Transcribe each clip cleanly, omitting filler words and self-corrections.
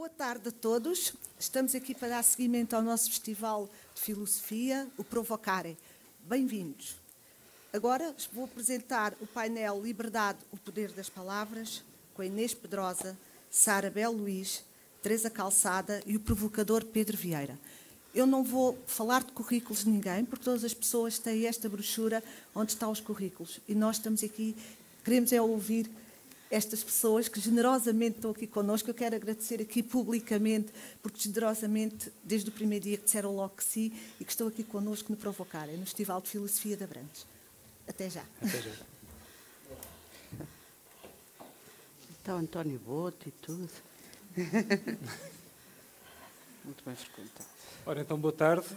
Boa tarde a todos. Estamos aqui para dar seguimento ao nosso Festival de Filosofia, o Provocare. Bem-vindos. Agora vou apresentar o painel Liberdade, o Poder das Palavras, com a Inês Pedrosa, Sara Bel Luís, Teresa Calçada e o provocador Pedro Vieira. Eu não vou falar de currículos de ninguém, porque todas as pessoas têm esta brochura onde estão os currículos. E nós estamos aqui, queremos ouvir estas pessoas que generosamente estão aqui connosco. Eu quero agradecer aqui publicamente, porque generosamente, desde o primeiro dia que disseram logo que sim, e que estão aqui connosco no Provocarem, no Festival de Filosofia de Abrantes. Até já. Até já. Então, António Boto e tudo. Muito bem frequentado. Ora, então, boa tarde.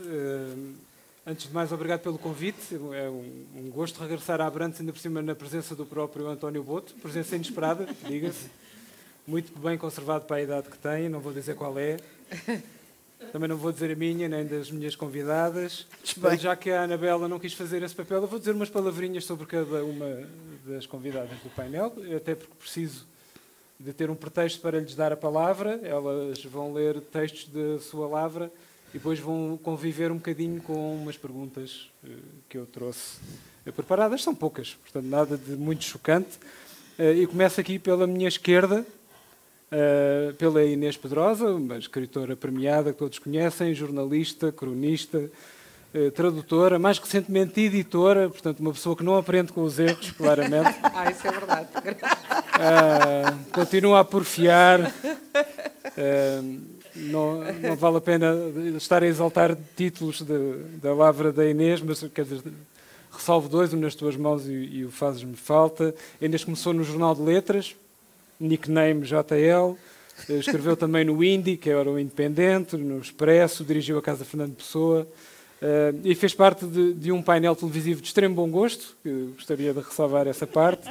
Antes de mais, obrigado pelo convite. É um gosto regressar a Abrantes, ainda por cima na presença do próprio António Boto. Presença inesperada, diga-se. Muito bem conservado para a idade que tem, não vou dizer qual é. Também não vou dizer a minha, nem das minhas convidadas. Já que a Anabela não quis fazer esse papel, eu vou dizer umas palavrinhas sobre cada uma das convidadas do painel, até porque preciso de ter um pretexto para lhes dar a palavra. Elas vão ler textos da sua lavra e depois vão conviver um bocadinho com umas perguntas que eu trouxe preparadas. São poucas, portanto nada de muito chocante. E começo aqui pela minha esquerda, pela Inês Pedrosa, uma escritora premiada que todos conhecem, jornalista, cronista, tradutora, mais recentemente editora, portanto uma pessoa que não aprende com os erros, claramente. Isso é verdade. Continua a porfiar. Não vale a pena estar a exaltar títulos da lavra da Inês, mas quer dizer, ressalvo dois, um nas tuas mãos e o Fazes-me Falta. A Inês começou no Jornal de Letras, nickname JL, escreveu também no Indie, que era o Independente, no Expresso, dirigiu a Casa Fernando Pessoa e fez parte de um painel televisivo de extremo bom gosto, que gostaria de ressalvar essa parte,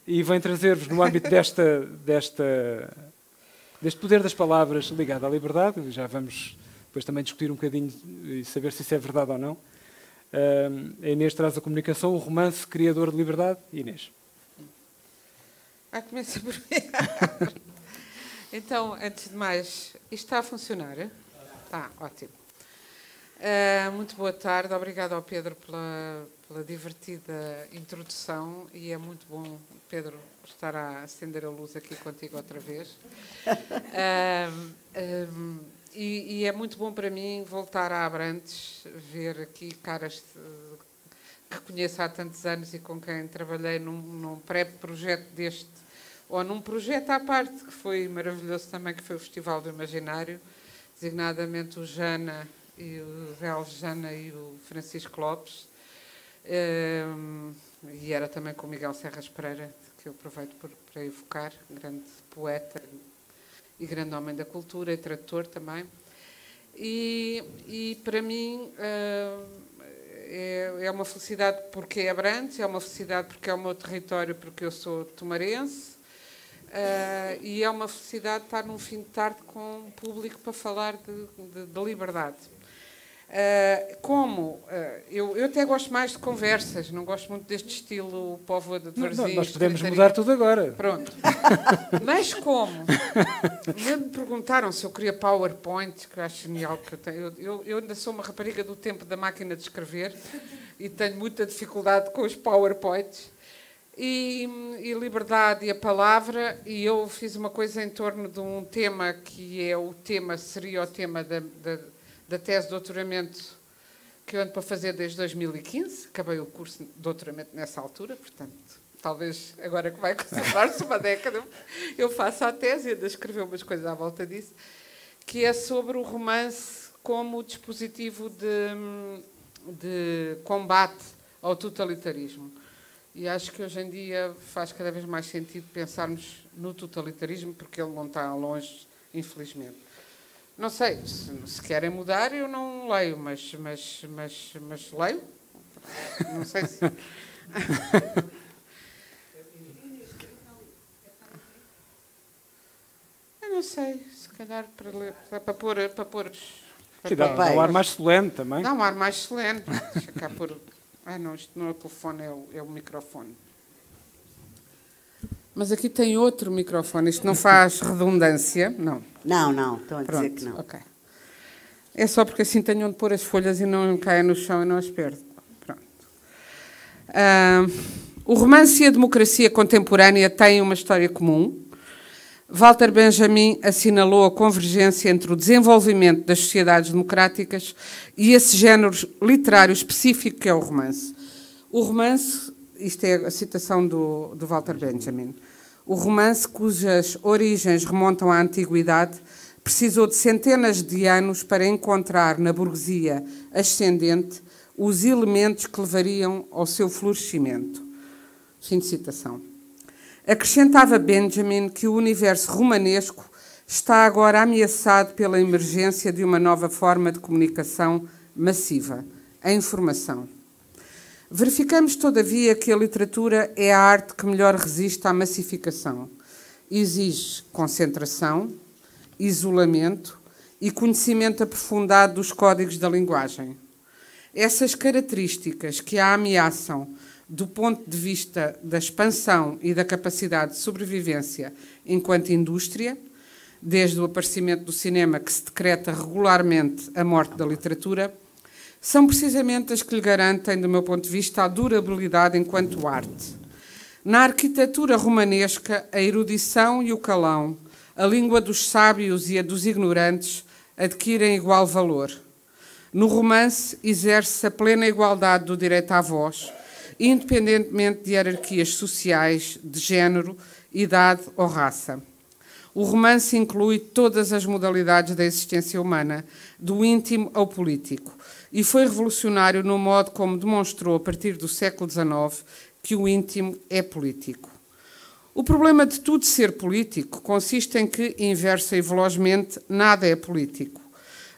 e vem trazer-vos no âmbito deste poder das palavras ligado à liberdade. Já vamos depois também discutir um bocadinho e saber se isso é verdade ou não. A Inês traz a comunicação, o romance criador de liberdade. Inês. Começa por mim. Então, antes de mais, isto está a funcionar? Está, ótimo. Muito boa tarde, obrigado ao Pedro pela divertida introdução e é muito bom, Pedro, estar a acender a luz aqui contigo outra vez. E é muito bom para mim voltar a Abrantes, ver aqui caras que conheço há tantos anos e com quem trabalhei num pré-projeto deste, ou num projeto à parte, que foi maravilhoso também, que foi o Festival do Imaginário, designadamente o Jana, e o Zé Alves Jana e o Francisco Lopes, e era também com o Miguel Serras Pereira, que eu aproveito para evocar, grande poeta e grande homem da cultura e tradutor também. E para mim é uma felicidade porque é Abrantes, é uma felicidade porque é o meu território, porque eu sou tomarense, e é uma felicidade estar num fim de tarde com um público para falar de liberdade. Eu até gosto mais de conversas, não gosto muito deste estilo povo de Varzim. Nós podemos mudar tudo agora. Pronto. Mas como? Me perguntaram se eu queria PowerPoint, que eu acho genial que eu tenho. Eu ainda sou uma rapariga do tempo da máquina de escrever e tenho muita dificuldade com os PowerPoints. E liberdade e a palavra, e eu fiz uma coisa em torno de um tema que seria o tema da tese de doutoramento que eu ando para fazer desde 2015. Acabei o curso de doutoramento nessa altura, portanto, talvez agora que vai conservar-se uma década, eu faço a tese e ainda escrever umas coisas à volta disso, que é sobre o romance como dispositivo de combate ao totalitarismo. E acho que hoje em dia faz cada vez mais sentido pensarmos no totalitarismo, porque ele não está longe, infelizmente. Não sei, se querem mudar, eu não leio, mas leio. Não sei se... Eu não sei, se calhar para ler, para pôr Dá um ar mais solene também. Dá um ar mais solene. Deixa cá pôr... não, isto não é o telefone, é o microfone. Mas aqui tem outro microfone. Isto não faz redundância? Não. Não, estão a dizer Pronto, que não. ok. É só porque assim tenho onde pôr as folhas e não caem no chão e não as perdo. Pronto. O romance e a democracia contemporânea têm uma história comum. Walter Benjamin assinalou a convergência entre o desenvolvimento das sociedades democráticas e esse género literário específico que é o romance. O romance, isto é a citação do Walter Benjamin, o romance, cujas origens remontam à antiguidade, precisou de centenas de anos para encontrar na burguesia ascendente os elementos que levariam ao seu florescimento. Fim de citação. Acrescentava Benjamin que o universo romanesco está agora ameaçado pela emergência de uma nova forma de comunicação massiva, a informação. Verificamos, todavia, que a literatura é a arte que melhor resiste à massificação. Exige concentração, isolamento e conhecimento aprofundado dos códigos da linguagem. Essas características que a ameaçam do ponto de vista da expansão e da capacidade de sobrevivência enquanto indústria, desde o aparecimento do cinema que se decreta regularmente a morte da literatura, são precisamente as que lhe garantem, do meu ponto de vista, a durabilidade enquanto arte. Na arquitetura romanesca, a erudição e o calão, a língua dos sábios e a dos ignorantes adquirem igual valor. No romance, exerce-se a plena igualdade do direito à voz, independentemente de hierarquias sociais, de género, idade ou raça. O romance inclui todas as modalidades da existência humana, do íntimo ao político, e foi revolucionário no modo como demonstrou, a partir do século XIX, que o íntimo é político. O problema de tudo ser político consiste em que, inversa e velozmente, nada é político.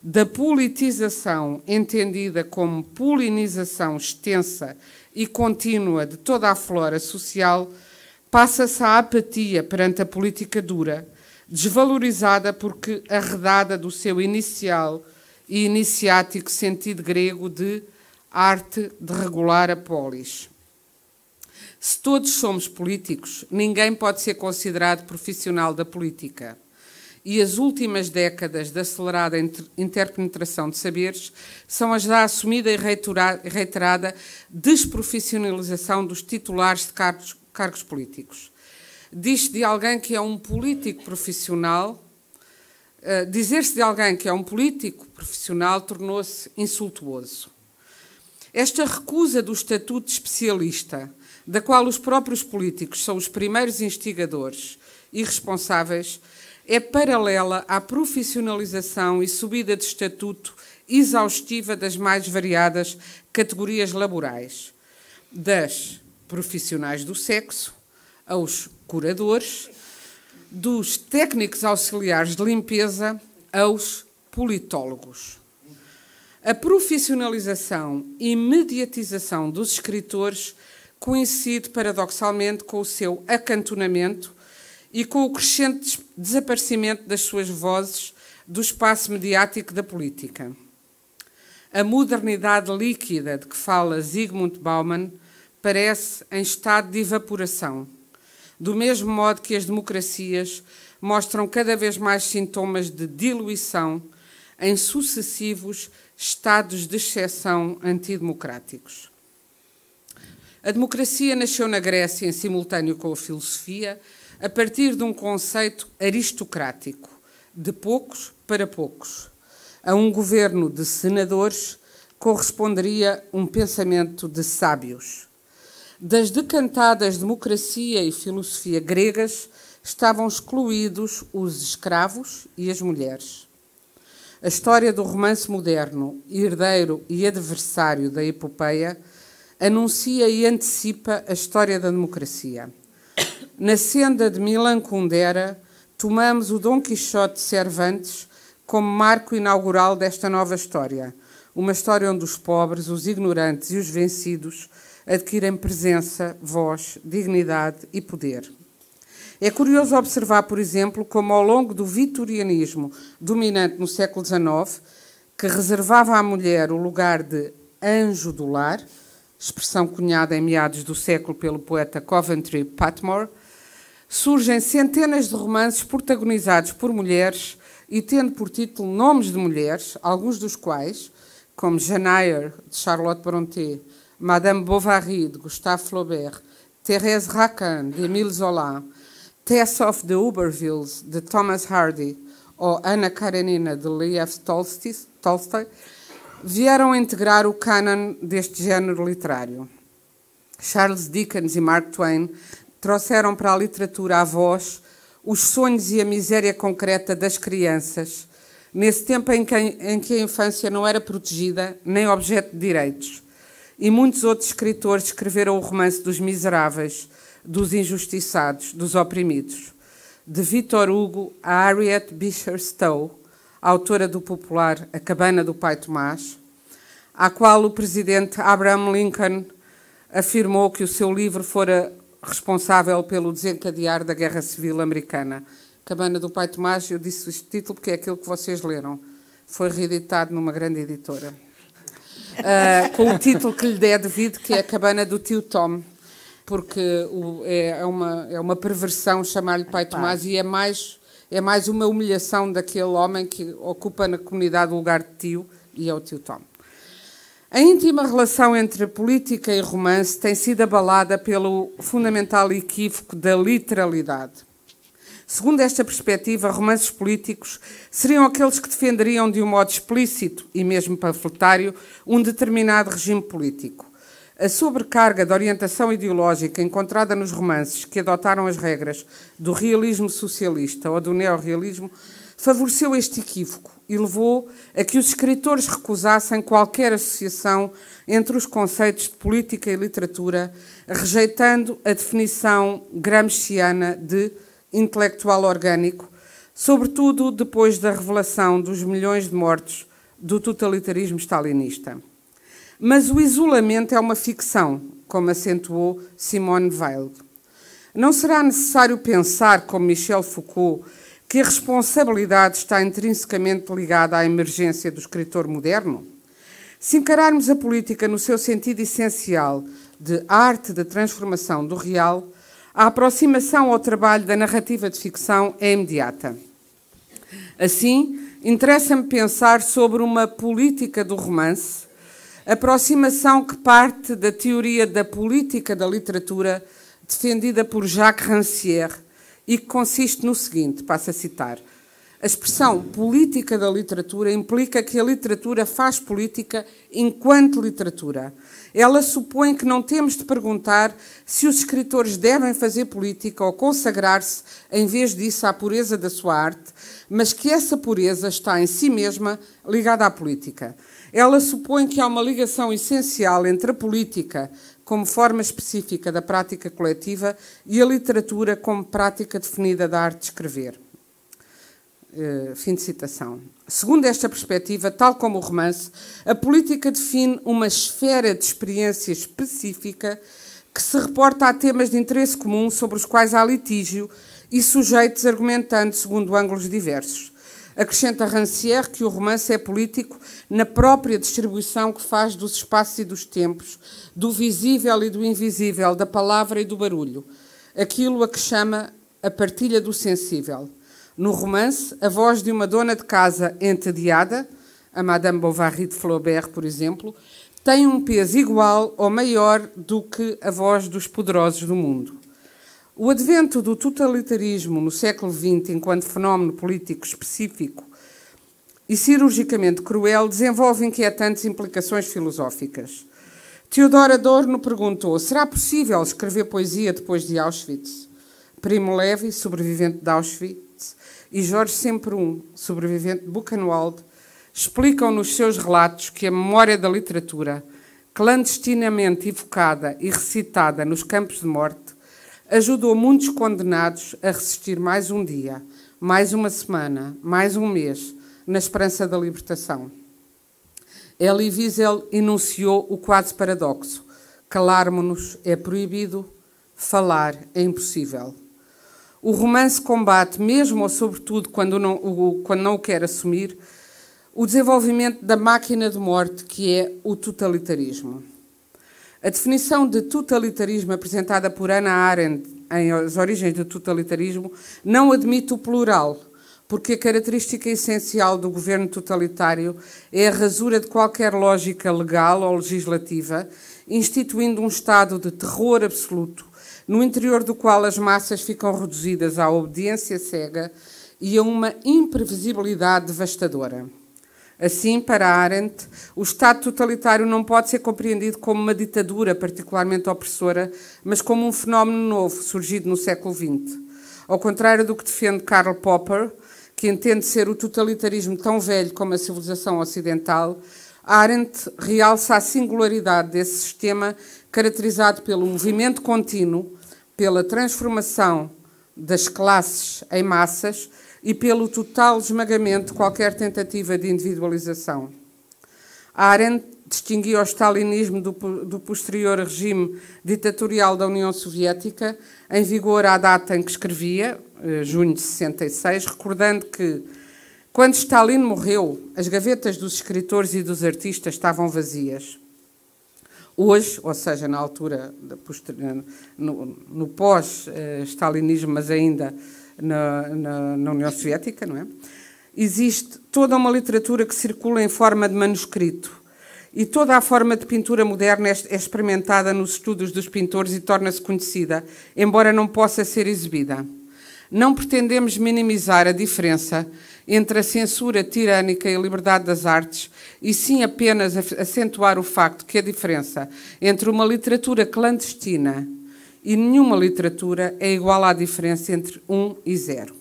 Da politização, entendida como polinização extensa e contínua de toda a flora social, passa-se à apatia perante a política dura, desvalorizada porque arredada do seu inicial e iniciático sentido grego de arte de regular a polis. Se todos somos políticos, ninguém pode ser considerado profissional da política. E as últimas décadas de acelerada interpenetração de saberes são as da assumida e reiterada desprofissionalização dos titulares de cargos políticos. Diz-se de alguém que é um político profissional, dizer-se de alguém que é um político profissional tornou-se insultuoso. Esta recusa do estatuto de especialista, da qual os próprios políticos são os primeiros instigadores e responsáveis, é paralela à profissionalização e subida de estatuto exaustiva das mais variadas categorias laborais, das profissionais do sexo aos curadores, dos técnicos auxiliares de limpeza aos politólogos. A profissionalização e mediatização dos escritores coincide paradoxalmente com o seu acantonamento e com o crescente desaparecimento das suas vozes do espaço mediático da política. A modernidade líquida de que fala Zygmunt Bauman parece em estado de evaporação, do mesmo modo que as democracias mostram cada vez mais sintomas de diluição em sucessivos estados de exceção antidemocráticos. A democracia nasceu na Grécia em simultâneo com a filosofia, a partir de um conceito aristocrático, de poucos para poucos. A um governo de senadores corresponderia um pensamento de sábios. Das decantadas democracia e filosofia gregas estavam excluídos os escravos e as mulheres. A história do romance moderno, herdeiro e adversário da epopeia, anuncia e antecipa a história da democracia. Na senda de Milan Kundera, tomamos o Dom Quixote de Cervantes como marco inaugural desta nova história, uma história onde os pobres, os ignorantes e os vencidos adquirem presença, voz, dignidade e poder. É curioso observar, por exemplo, como ao longo do vitorianismo dominante no século XIX, que reservava à mulher o lugar de anjo do lar, expressão cunhada em meados do século pelo poeta Coventry Patmore, surgem centenas de romances protagonizados por mulheres e tendo por título nomes de mulheres, alguns dos quais, como Jane Eyre, de Charlotte Brontë, Madame Bovary, de Gustave Flaubert, Thérèse Raquin, de Émile Zola, Tess of the Ubervilles, de Thomas Hardy, ou Anna Karenina, de Lev Tolstoy, vieram integrar o cânon deste género literário. Charles Dickens e Mark Twain trouxeram para a literatura a voz os sonhos e a miséria concreta das crianças, nesse tempo em que a infância não era protegida nem objeto de direitos. E muitos outros escritores escreveram o romance dos miseráveis, dos injustiçados, dos oprimidos. De Victor Hugo a Harriet Beecher Stowe, autora do popular A Cabana do Pai Tomás, à qual o presidente Abraham Lincoln afirmou que o seu livro fora responsável pelo desencadear da Guerra Civil Americana. Cabana do Pai Tomás, eu disse este título porque é aquilo que vocês leram. Foi reeditado numa grande editora. Com o título que lhe der devido, que é A Cabana do Tio Tom, porque é uma perversão chamar-lhe Pai Tomás e é mais uma humilhação daquele homem que ocupa na comunidade o lugar de tio, e é o Tio Tom. A íntima relação entre política e romance tem sido abalada pelo fundamental equívoco da literalidade. Segundo esta perspectiva, romances políticos seriam aqueles que defenderiam de um modo explícito e mesmo panfletário um determinado regime político. A sobrecarga de orientação ideológica encontrada nos romances que adotaram as regras do realismo socialista ou do neorrealismo favoreceu este equívoco e levou a que os escritores recusassem qualquer associação entre os conceitos de política e literatura, rejeitando a definição gramsciana de intelectual orgânico, sobretudo depois da revelação dos milhões de mortos do totalitarismo stalinista. Mas o isolamento é uma ficção, como acentuou Simone Weil. Não será necessário pensar, como Michel Foucault, que a responsabilidade está intrinsecamente ligada à emergência do escritor moderno? Se encararmos a política no seu sentido essencial de arte de transformação do real, a aproximação ao trabalho da narrativa de ficção é imediata. Assim, interessa-me pensar sobre uma política do romance, aproximação que parte da teoria da política da literatura defendida por Jacques Rancière e que consiste no seguinte, passo a citar: a expressão política da literatura implica que a literatura faz política enquanto literatura. Ela supõe que não temos de perguntar se os escritores devem fazer política ou consagrar-se, em vez disso, à pureza da sua arte, mas que essa pureza está em si mesma ligada à política. Ela supõe que há uma ligação essencial entre a política, como forma específica da prática coletiva, e a literatura como prática definida da arte de escrever. Fim de citação. Segundo esta perspectiva, tal como o romance, a política define uma esfera de experiência específica que se reporta a temas de interesse comum sobre os quais há litígio e sujeitos argumentando segundo ângulos diversos. Acrescenta Rancière que o romance é político na própria distribuição que faz dos espaços e dos tempos, do visível e do invisível, da palavra e do barulho, aquilo a que chama a partilha do sensível. No romance, a voz de uma dona de casa entediada, a Madame Bovary de Flaubert, por exemplo, tem um peso igual ou maior do que a voz dos poderosos do mundo. O advento do totalitarismo no século XX, enquanto fenómeno político específico e cirurgicamente cruel, desenvolve inquietantes implicações filosóficas. Theodor Adorno perguntou: será possível escrever poesia depois de Auschwitz? Primo Levi, sobrevivente de Auschwitz, e Jorge Semprún, sobrevivente de Buchenwald, explicam nos seus relatos que a memória da literatura, clandestinamente evocada e recitada nos campos de morte, ajudou muitos condenados a resistir mais um dia, mais uma semana, mais um mês, na esperança da libertação. Elie Wiesel enunciou o quase paradoxo: calarmo-nos é proibido, falar é impossível. O romance combate, mesmo ou sobretudo quando não o quer assumir, o desenvolvimento da máquina de morte que é o totalitarismo. A definição de totalitarismo apresentada por Hannah Arendt em As Origens do Totalitarismo, não admite o plural, porque a característica essencial do governo totalitário é a rasura de qualquer lógica legal ou legislativa, instituindo um estado de terror absoluto, no interior do qual as massas ficam reduzidas à obediência cega e a uma imprevisibilidade devastadora. Assim, para Arendt, o Estado totalitário não pode ser compreendido como uma ditadura particularmente opressora, mas como um fenómeno novo, surgido no século XX. Ao contrário do que defende Karl Popper, que entende ser o totalitarismo tão velho como a civilização ocidental, Arendt realça a singularidade desse sistema caracterizado pelo movimento contínuo, pela transformação das classes em massas e pelo total esmagamento de qualquer tentativa de individualização. Arendt distinguia o stalinismo do posterior regime ditatorial da União Soviética, em vigor à data em que escrevia, junho de 66, recordando que, quando Stalin morreu, as gavetas dos escritores e dos artistas estavam vazias. Hoje, ou seja, na altura, no pós-stalinismo, mas ainda na União Soviética, não é? Existe toda uma literatura que circula em forma de manuscrito e toda a forma de pintura moderna é experimentada nos estudos dos pintores e torna-se conhecida, embora não possa ser exibida. Não pretendemos minimizar a diferença entre a censura tirânica e a liberdade das artes, e sim apenas acentuar o facto que a diferença entre uma literatura clandestina e nenhuma literatura é igual à diferença entre 1 e 0.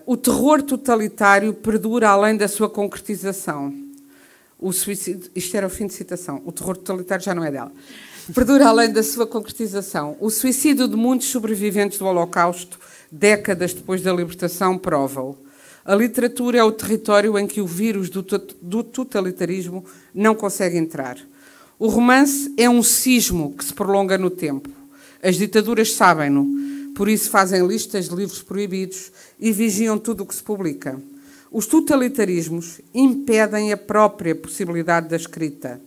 O terror totalitário perdura além da sua concretização. O suicídio, isto era o fim de citação, o terror totalitário já não é dela. Perdura além da sua concretização. O suicídio de muitos sobreviventes do Holocausto, décadas depois da libertação, prova-o. A literatura é o território em que o vírus do totalitarismo não consegue entrar. O romance é um sismo que se prolonga no tempo. As ditaduras sabem-no, por isso fazem listas de livros proibidos e vigiam tudo o que se publica. Os totalitarismos impedem a própria possibilidade da escrita,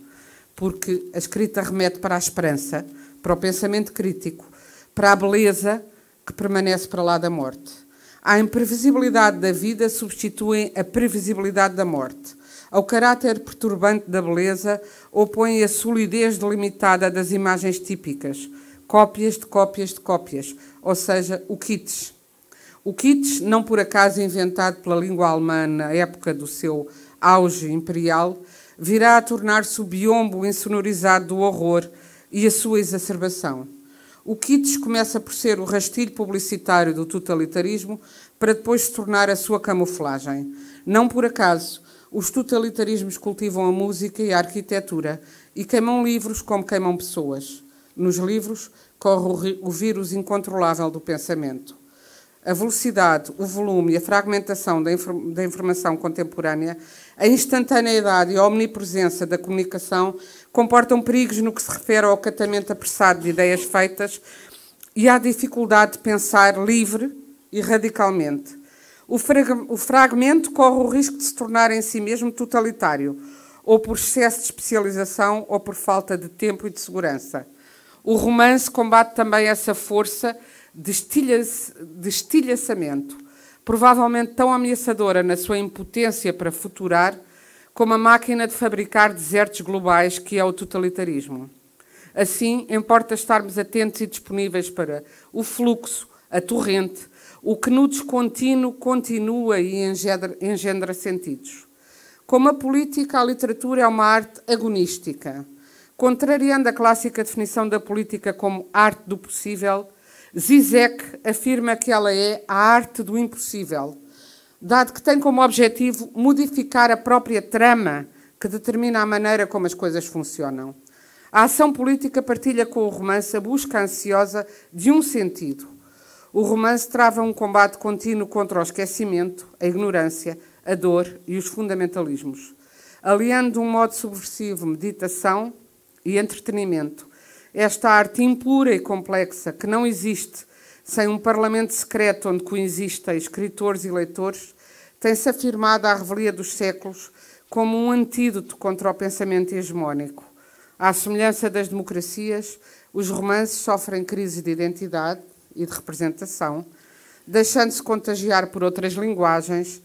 porque a escrita remete para a esperança, para o pensamento crítico, para a beleza que permanece para lá da morte. A imprevisibilidade da vida substitui a previsibilidade da morte. Ao caráter perturbante da beleza opõe a solidez delimitada das imagens típicas, cópias de cópias de cópias, ou seja, o kitsch. O kitsch, não por acaso inventado pela língua alemã na época do seu auge imperial, virá a tornar-se o biombo insonorizado do horror e a sua exacerbação. O kitsch começa por ser o rastilho publicitário do totalitarismo para depois se tornar a sua camuflagem. Não por acaso, os totalitarismos cultivam a música e a arquitetura e queimam livros como queimam pessoas. Nos livros corre o vírus incontrolável do pensamento. A velocidade, o volume e a fragmentação da informação contemporânea, a instantaneidade e a omnipresença da comunicação comportam perigos no que se refere ao acatamento apressado de ideias feitas e à dificuldade de pensar livre e radicalmente. O fragmento corre o risco de se tornar em si mesmo totalitário, ou por excesso de especialização ou por falta de tempo e de segurança. O romance combate também essa força de estilhaçamento, provavelmente tão ameaçadora na sua impotência para futurar, como a máquina de fabricar desertos globais que é o totalitarismo. Assim, importa estarmos atentos e disponíveis para o fluxo, a torrente, o que no descontínuo continua e engendra sentidos. Como a política, a literatura é uma arte agonística. Contrariando a clássica definição da política como arte do possível, Zizek afirma que ela é a arte do impossível, dado que tem como objetivo modificar a própria trama que determina a maneira como as coisas funcionam. A ação política partilha com o romance a busca ansiosa de um sentido. O romance trava um combate contínuo contra o esquecimento, a ignorância, a dor e os fundamentalismos, aliando de um modo subversivo meditação e entretenimento. Esta arte impura e complexa, que não existe sem um parlamento secreto onde coexistem escritores e leitores, tem-se afirmado à revelia dos séculos como um antídoto contra o pensamento hegemónico. À semelhança das democracias, os romances sofrem crise de identidade e de representação, deixando-se contagiar por outras linguagens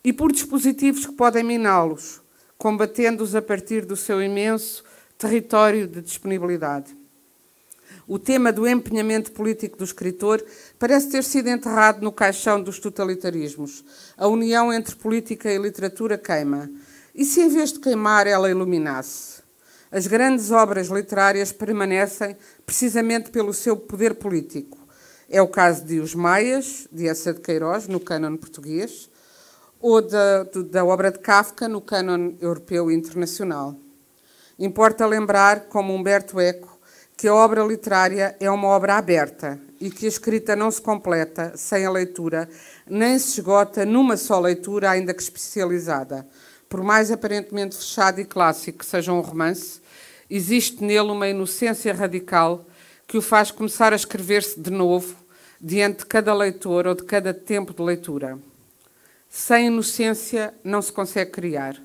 e por dispositivos que podem miná-los, combatendo-os a partir do seu imenso território de disponibilidade. O tema do empenhamento político do escritor parece ter sido enterrado no caixão dos totalitarismos. A união entre política e literatura queima. E se, em vez de queimar, ela iluminasse? As grandes obras literárias permanecem precisamente pelo seu poder político. É o caso de Os Maias, de Eça de Queiroz, no cânon português, ou da obra de Kafka, no cânon europeu e internacional. Importa lembrar, como Humberto Eco, que a obra literária é uma obra aberta e que a escrita não se completa sem a leitura, nem se esgota numa só leitura, ainda que especializada. Por mais aparentemente fechado e clássico que seja um romance, existe nele uma inocência radical que o faz começar a escrever-se de novo diante de cada leitor ou de cada tempo de leitura. Sem inocência não se consegue criar.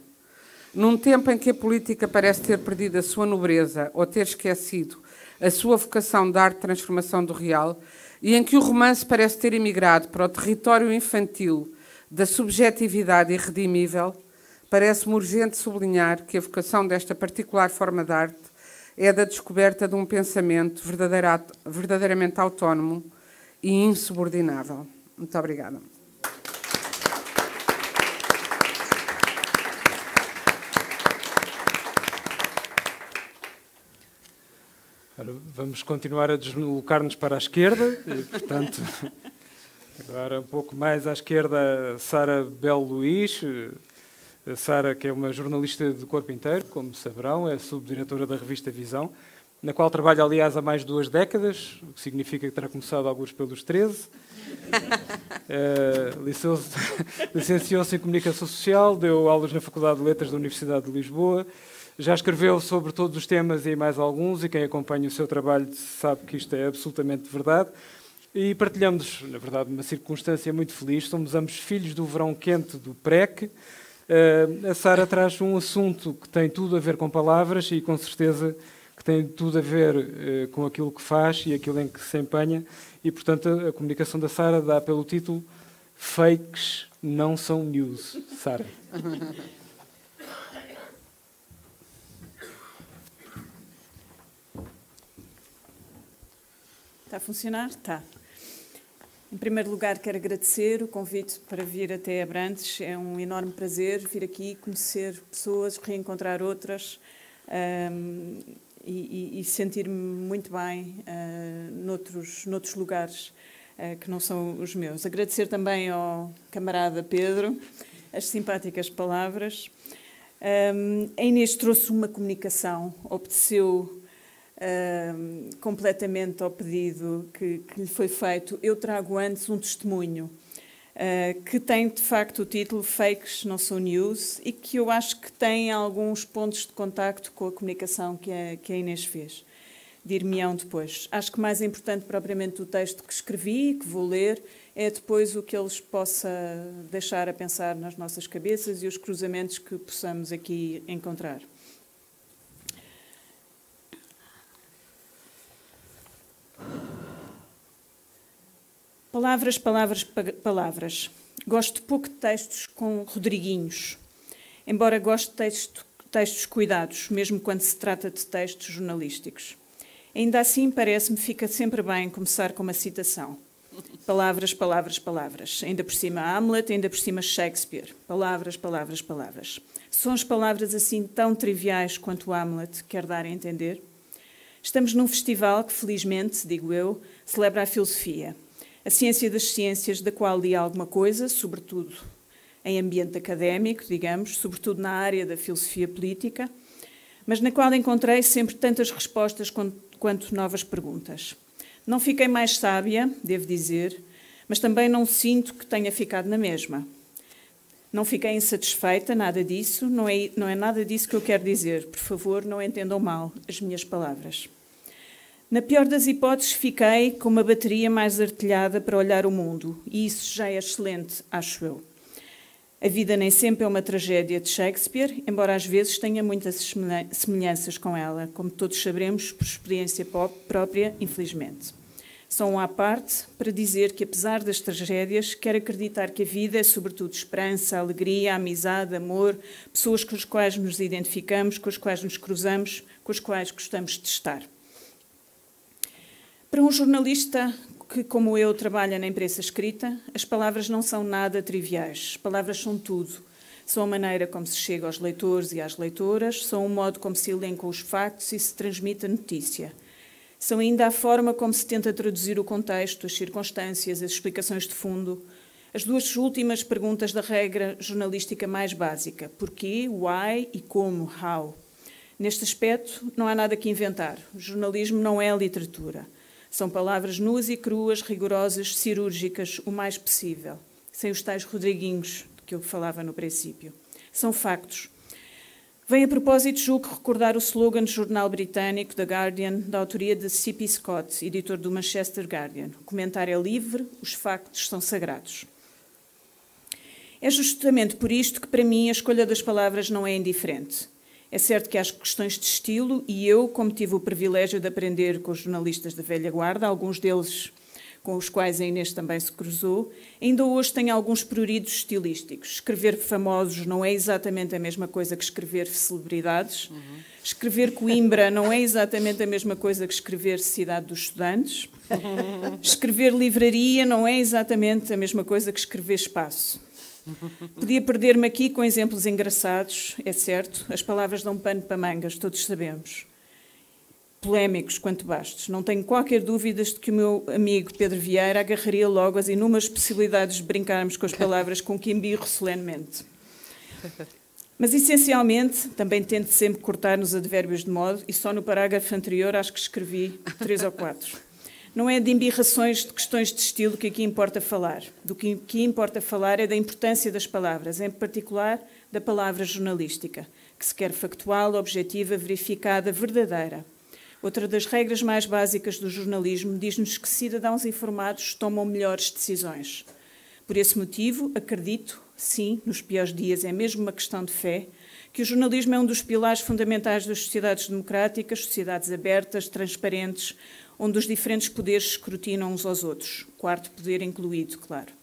Num tempo em que a política parece ter perdido a sua nobreza ou ter esquecido a sua vocação de arte de transformação do real, e em que o romance parece ter emigrado para o território infantil da subjetividade irredimível, parece-me urgente sublinhar que a vocação desta particular forma de arte é da descoberta de um pensamento verdadeiramente autónomo e insubordinável. Muito obrigada. Vamos continuar a deslocar-nos para a esquerda, e, portanto, agora um pouco mais à esquerda, Sara Belo Luís. A Sara, que é uma jornalista de corpo inteiro, como saberão, é subdiretora da revista Visão, na qual trabalha, aliás, há mais de 2 décadas, o que significa que terá começado alguns pelos 13. Licenciou-se em Comunicação Social, deu aulas na Faculdade de Letras da Universidade de Lisboa. Já escreveu sobre todos os temas e mais alguns, e quem acompanha o seu trabalho sabe que isto é absolutamente verdade. E partilhamos, na verdade, uma circunstância muito feliz. Somos ambos filhos do verão quente do PREC. A Sara traz um assunto que tem tudo a ver com palavras e, com certeza, que tem tudo a ver com aquilo que faz e aquilo em que se empenha. E, portanto, a comunicação da Sara dá pelo título Fakes não são news. Sara. Está a funcionar? Está. Em primeiro lugar, quero agradecer o convite para vir até Abrantes. É um enorme prazer vir aqui, conhecer pessoas, reencontrar outras e sentir-me muito bem noutros lugares que não são os meus. Agradecer também ao camarada Pedro as simpáticas palavras. A Inês trouxe uma comunicação, obedeceu completamente ao pedido que lhe foi feito. Eu trago antes um testemunho que tem de facto o título Fakes não são news e que eu acho que tem alguns pontos de contacto com a comunicação que a Inês fez. Dir-me-ão depois. Acho que mais importante propriamente do texto que escrevi, que vou ler, é depois o que eles possa deixar a pensar nas nossas cabeças e os cruzamentos que possamos aqui encontrar. Palavras, palavras, palavras. Gosto pouco de textos com Rodriguinhos, embora goste de textos cuidados, mesmo quando se trata de textos jornalísticos. Ainda assim, parece-me fica sempre bem começar com uma citação. Palavras, palavras, palavras. Ainda por cima Hamlet, ainda por cima Shakespeare. Palavras, palavras, palavras. São as palavras assim tão triviais quanto Hamlet quer dar a entender? Estamos num festival que, felizmente, digo eu, celebra a filosofia. A ciência das ciências, da qual li alguma coisa, sobretudo em ambiente académico, digamos, sobretudo na área da filosofia política, mas na qual encontrei sempre tantas respostas quanto novas perguntas. Não fiquei mais sábia, devo dizer, mas também não sinto que tenha ficado na mesma. Não fiquei insatisfeita, nada disso, não é nada disso que eu quero dizer. Por favor, não entendam mal as minhas palavras. Na pior das hipóteses, fiquei com uma bateria mais artilhada para olhar o mundo, e isso já é excelente, acho eu. A vida nem sempre é uma tragédia de Shakespeare, embora às vezes tenha muitas semelhanças com ela, como todos saberemos por experiência própria, infelizmente. Só um à parte para dizer que, apesar das tragédias, quero acreditar que a vida é sobretudo esperança, alegria, amizade, amor, pessoas com as quais nos identificamos, com as quais nos cruzamos, com as quais gostamos de estar. Para um jornalista que, como eu, trabalha na imprensa escrita, as palavras não são nada triviais. As palavras são tudo. São a maneira como se chega aos leitores e às leitoras, são o modo como se elencam os factos e se transmite a notícia. São ainda a forma como se tenta traduzir o contexto, as circunstâncias, as explicações de fundo. As duas últimas perguntas da regra jornalística mais básica. Porquê, why e como, how. Neste aspecto, não há nada que inventar. O jornalismo não é literatura. São palavras nuas e cruas, rigorosas, cirúrgicas, o mais possível. Sem os tais Rodriguinhos de que eu falava no princípio. São factos. Vem a propósito, julgo, recordar o slogan do jornal britânico The Guardian, da autoria de C.P. Scott, editor do Manchester Guardian. O comentário é livre, os factos são sagrados. É justamente por isto que, para mim, a escolha das palavras não é indiferente. É certo que há questões de estilo e eu, como tive o privilégio de aprender com os jornalistas da velha guarda, alguns deles com os quais a Inês também se cruzou, ainda hoje tenho alguns pruridos estilísticos. Escrever famosos não é exatamente a mesma coisa que escrever celebridades. Escrever Coimbra não é exatamente a mesma coisa que escrever Cidade dos Estudantes. Escrever livraria não é exatamente a mesma coisa que escrever espaço. Podia perder-me aqui com exemplos engraçados, é certo. As palavras dão pano para mangas, todos sabemos. Polémicos quanto bastos. Não tenho qualquer dúvida de que o meu amigo Pedro Vieira agarraria logo as inúmeras possibilidades de brincarmos com as palavras com que embirro solenemente. Mas, essencialmente, também tento sempre cortar nos advérbios de modo e só no parágrafo anterior acho que escrevi 3 ou 4. Não é de embirrações de questões de estilo que aqui importa falar. Do que importa falar é da importância das palavras, em particular da palavra jornalística, que se quer factual, objetiva, verificada, verdadeira. Outra das regras mais básicas do jornalismo diz-nos que cidadãos informados tomam melhores decisões. Por esse motivo, acredito, sim, nos piores dias é mesmo uma questão de fé, que o jornalismo é um dos pilares fundamentais das sociedades democráticas, sociedades abertas, transparentes, onde os diferentes poderes escrutinam uns aos outros, o quarto poder incluído, claro.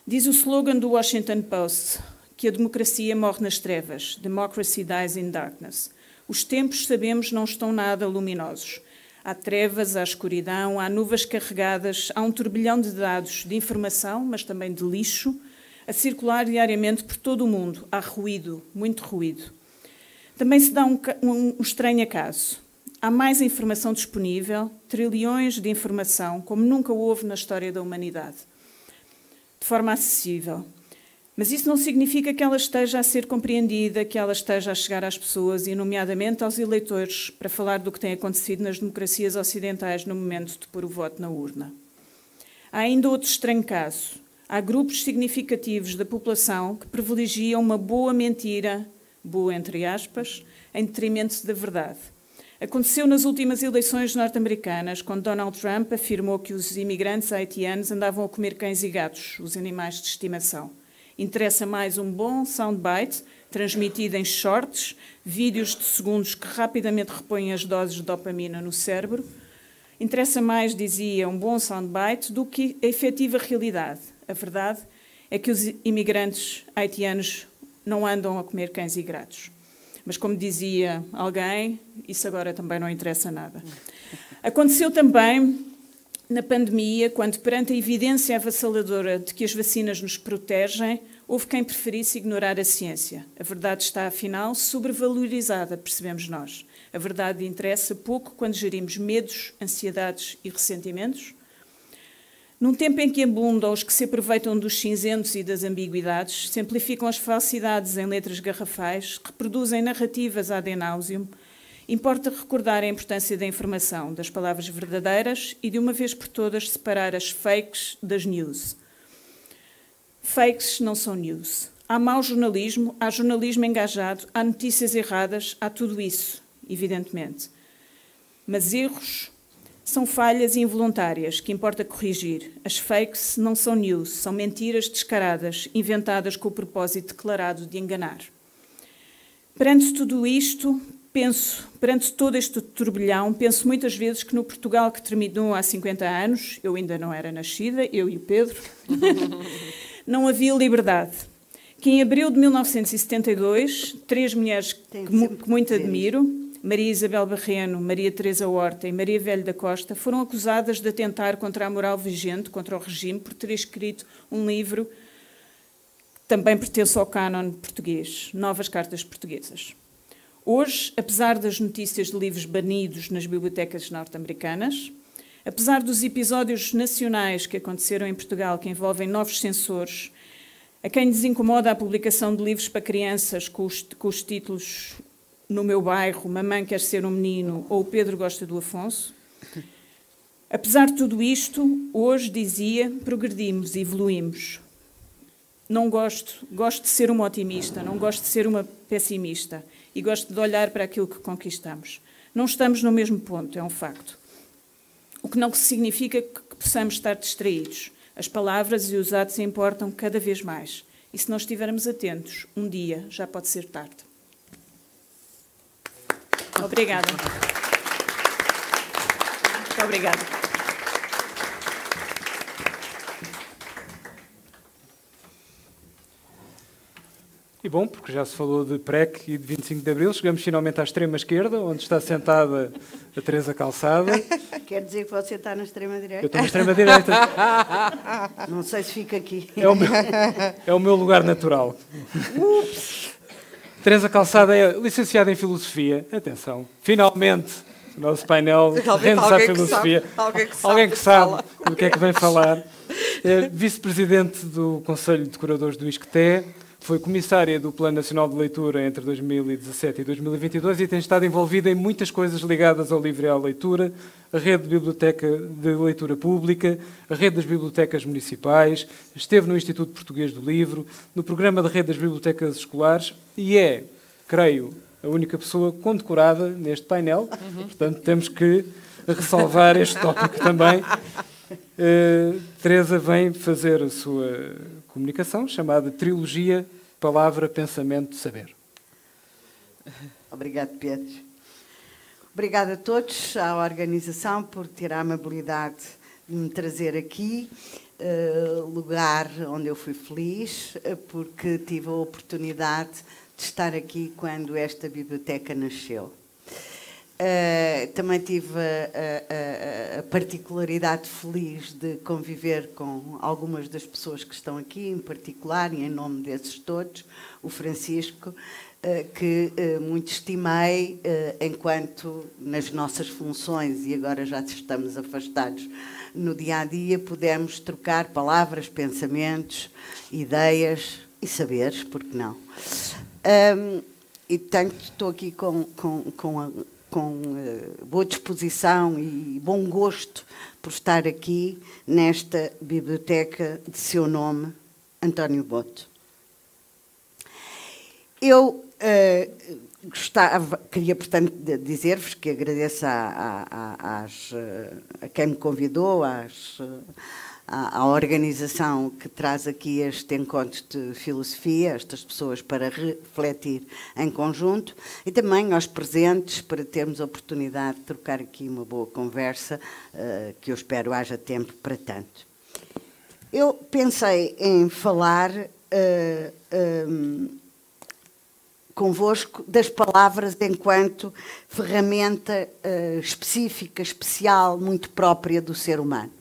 Diz o slogan do Washington Post que a democracia morre nas trevas, Democracy dies in darkness. Os tempos, sabemos, não estão nada luminosos. Há trevas, há escuridão, há nuvens carregadas, há um turbilhão de dados, de informação, mas também de lixo, a circular diariamente por todo o mundo. Há ruído, muito ruído. Também se dá um estranho acaso. Há mais informação disponível, trilhões de informação, como nunca houve na história da humanidade, de forma acessível. Mas isso não significa que ela esteja a ser compreendida, que ela esteja a chegar às pessoas, e nomeadamente aos eleitores, para falar do que tem acontecido nas democracias ocidentais no momento de pôr o voto na urna. Há ainda outro estranho caso. Há grupos significativos da população que privilegiam uma boa mentira, boa entre aspas, em detrimento da verdade. Aconteceu nas últimas eleições norte-americanas, quando Donald Trump afirmou que os imigrantes haitianos andavam a comer cães e gatos, os animais de estimação. Interessa mais um bom soundbite, transmitido em shorts, vídeos de segundos que rapidamente repõem as doses de dopamina no cérebro. Interessa mais, dizia, um bom soundbite do que a efetiva realidade. A verdade é que os imigrantes haitianos não andam a comer cães e gatos. Mas, como dizia alguém, isso agora também não interessa nada. Aconteceu também na pandemia, quando, perante a evidência avassaladora de que as vacinas nos protegem, houve quem preferisse ignorar a ciência. A verdade está, afinal, sobrevalorizada, percebemos nós. A verdade interessa pouco quando gerimos medos, ansiedades e ressentimentos. Num tempo em que abundam os que se aproveitam dos cinzentos e das ambiguidades, simplificam as falsidades em letras garrafais, reproduzem narrativas ad nauseam, importa recordar a importância da informação, das palavras verdadeiras e, de uma vez por todas, separar as fakes das news. Fakes não são news. Há mau jornalismo, há jornalismo engajado, há notícias erradas, há tudo isso, evidentemente. Mas erros São falhas involuntárias que importa corrigir. As fakes não são news, são mentiras descaradas, inventadas com o propósito declarado de enganar. Perante tudo isto, perante todo este turbilhão, penso muitas vezes que no Portugal que terminou há 50 anos, eu ainda não era nascida, eu e o Pedro, não havia liberdade. Que em abril de 1972, 3 mulheres que muito admiro, Maria Isabel Barreno, Maria Teresa Horta e Maria Velho da Costa, foram acusadas de atentar contra a moral vigente, contra o regime, por ter escrito um livro que também pertence ao cânon português, Novas Cartas Portuguesas. Hoje, apesar das notícias de livros banidos nas bibliotecas norte-americanas, apesar dos episódios nacionais que aconteceram em Portugal que envolvem novos censores, a quem desincomoda a publicação de livros para crianças com os títulos No Meu Bairro, Mamãe Quer Ser um Menino ou O Pedro Gosta do Afonso, apesar de tudo isto, hoje, dizia, progredimos e evoluímos. Não gosto de ser uma otimista, não gosto de ser uma pessimista e gosto de olhar para aquilo que conquistamos. Não estamos no mesmo ponto, é um facto. O que não significa que possamos estar distraídos. As palavras e os atos importam cada vez mais. E se não estivermos atentos, um dia já pode ser tarde. Obrigada. Muito obrigada. E bom, porque já se falou de PREC e de 25 de Abril, chegamos finalmente à extrema-esquerda, onde está sentada a Teresa Calçada. Quer dizer que você está na extrema-direita? Eu estou na extrema-direita. Não sei se fica aqui. É o meu lugar natural. Ups. Teresa Calçada é licenciada em Filosofia. Atenção, finalmente, o nosso painel rende-se à filosofia. Alguém que sabe do que é que vem falar. É vice-presidente do Conselho de Curadores do ISCTE. Foi comissária do Plano Nacional de Leitura entre 2017 e 2022 e tem estado envolvida em muitas coisas ligadas ao livro e à leitura, a rede de biblioteca de leitura pública, a rede das bibliotecas municipais, esteve no Instituto Português do Livro, no programa da rede das bibliotecas escolares e é, creio, a única pessoa condecorada neste painel. Portanto, temos que ressalvar este tópico também. Teresa vem fazer a sua comunicação chamada Trilogia Palavra, Pensamento, Saber. Obrigado, Pedro. Obrigada a todos, à organização, por ter a amabilidade de me trazer aqui, lugar onde eu fui feliz, porque tive a oportunidade de estar aqui quando esta biblioteca nasceu. Também tive a particularidade feliz de conviver com algumas das pessoas que estão aqui, em particular, e em nome desses todos, o Francisco, que muito estimei enquanto nas nossas funções, e agora já estamos afastados no dia-a-dia, pudemos trocar palavras, pensamentos, ideias e saberes, porque não? E tanto estou aqui com boa disposição e bom gosto por estar aqui nesta biblioteca de seu nome, António Boto. Eu queria, portanto, dizer-vos que agradeço a quem me convidou, à organização que traz aqui este encontro de filosofia, estas pessoas para refletir em conjunto, e também aos presentes para termos a oportunidade de trocar aqui uma boa conversa, que eu espero haja tempo para tanto. Eu pensei em falar convosco das palavras enquanto ferramenta específica, especial, muito própria do ser humano.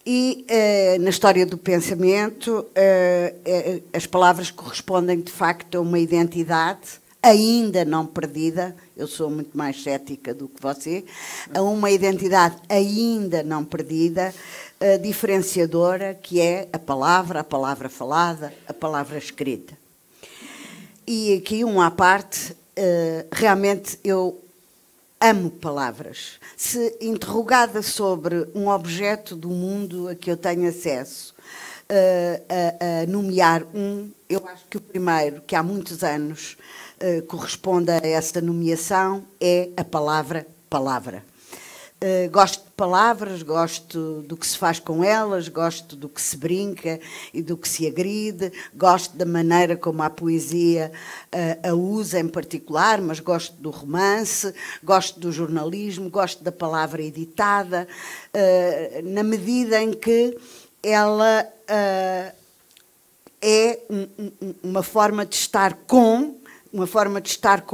E na história do pensamento, as palavras correspondem de facto a uma identidade ainda não perdida, eu sou muito mais cética do que você, a uma identidade ainda não perdida, diferenciadora, que é a palavra falada, a palavra escrita. E aqui, à parte, realmente eu amo palavras. Se interrogada sobre um objeto do mundo a que eu tenho acesso, a nomear eu acho que o primeiro, que há muitos anos corresponde a essa nomeação, é a palavra. Gosto de palavras, gosto do que se faz com elas, gosto do que se brinca e do que se agride, gosto da maneira como a poesia a usa em particular, mas gosto do romance, gosto do jornalismo, gosto da palavra editada, na medida em que ela é uma forma de estar com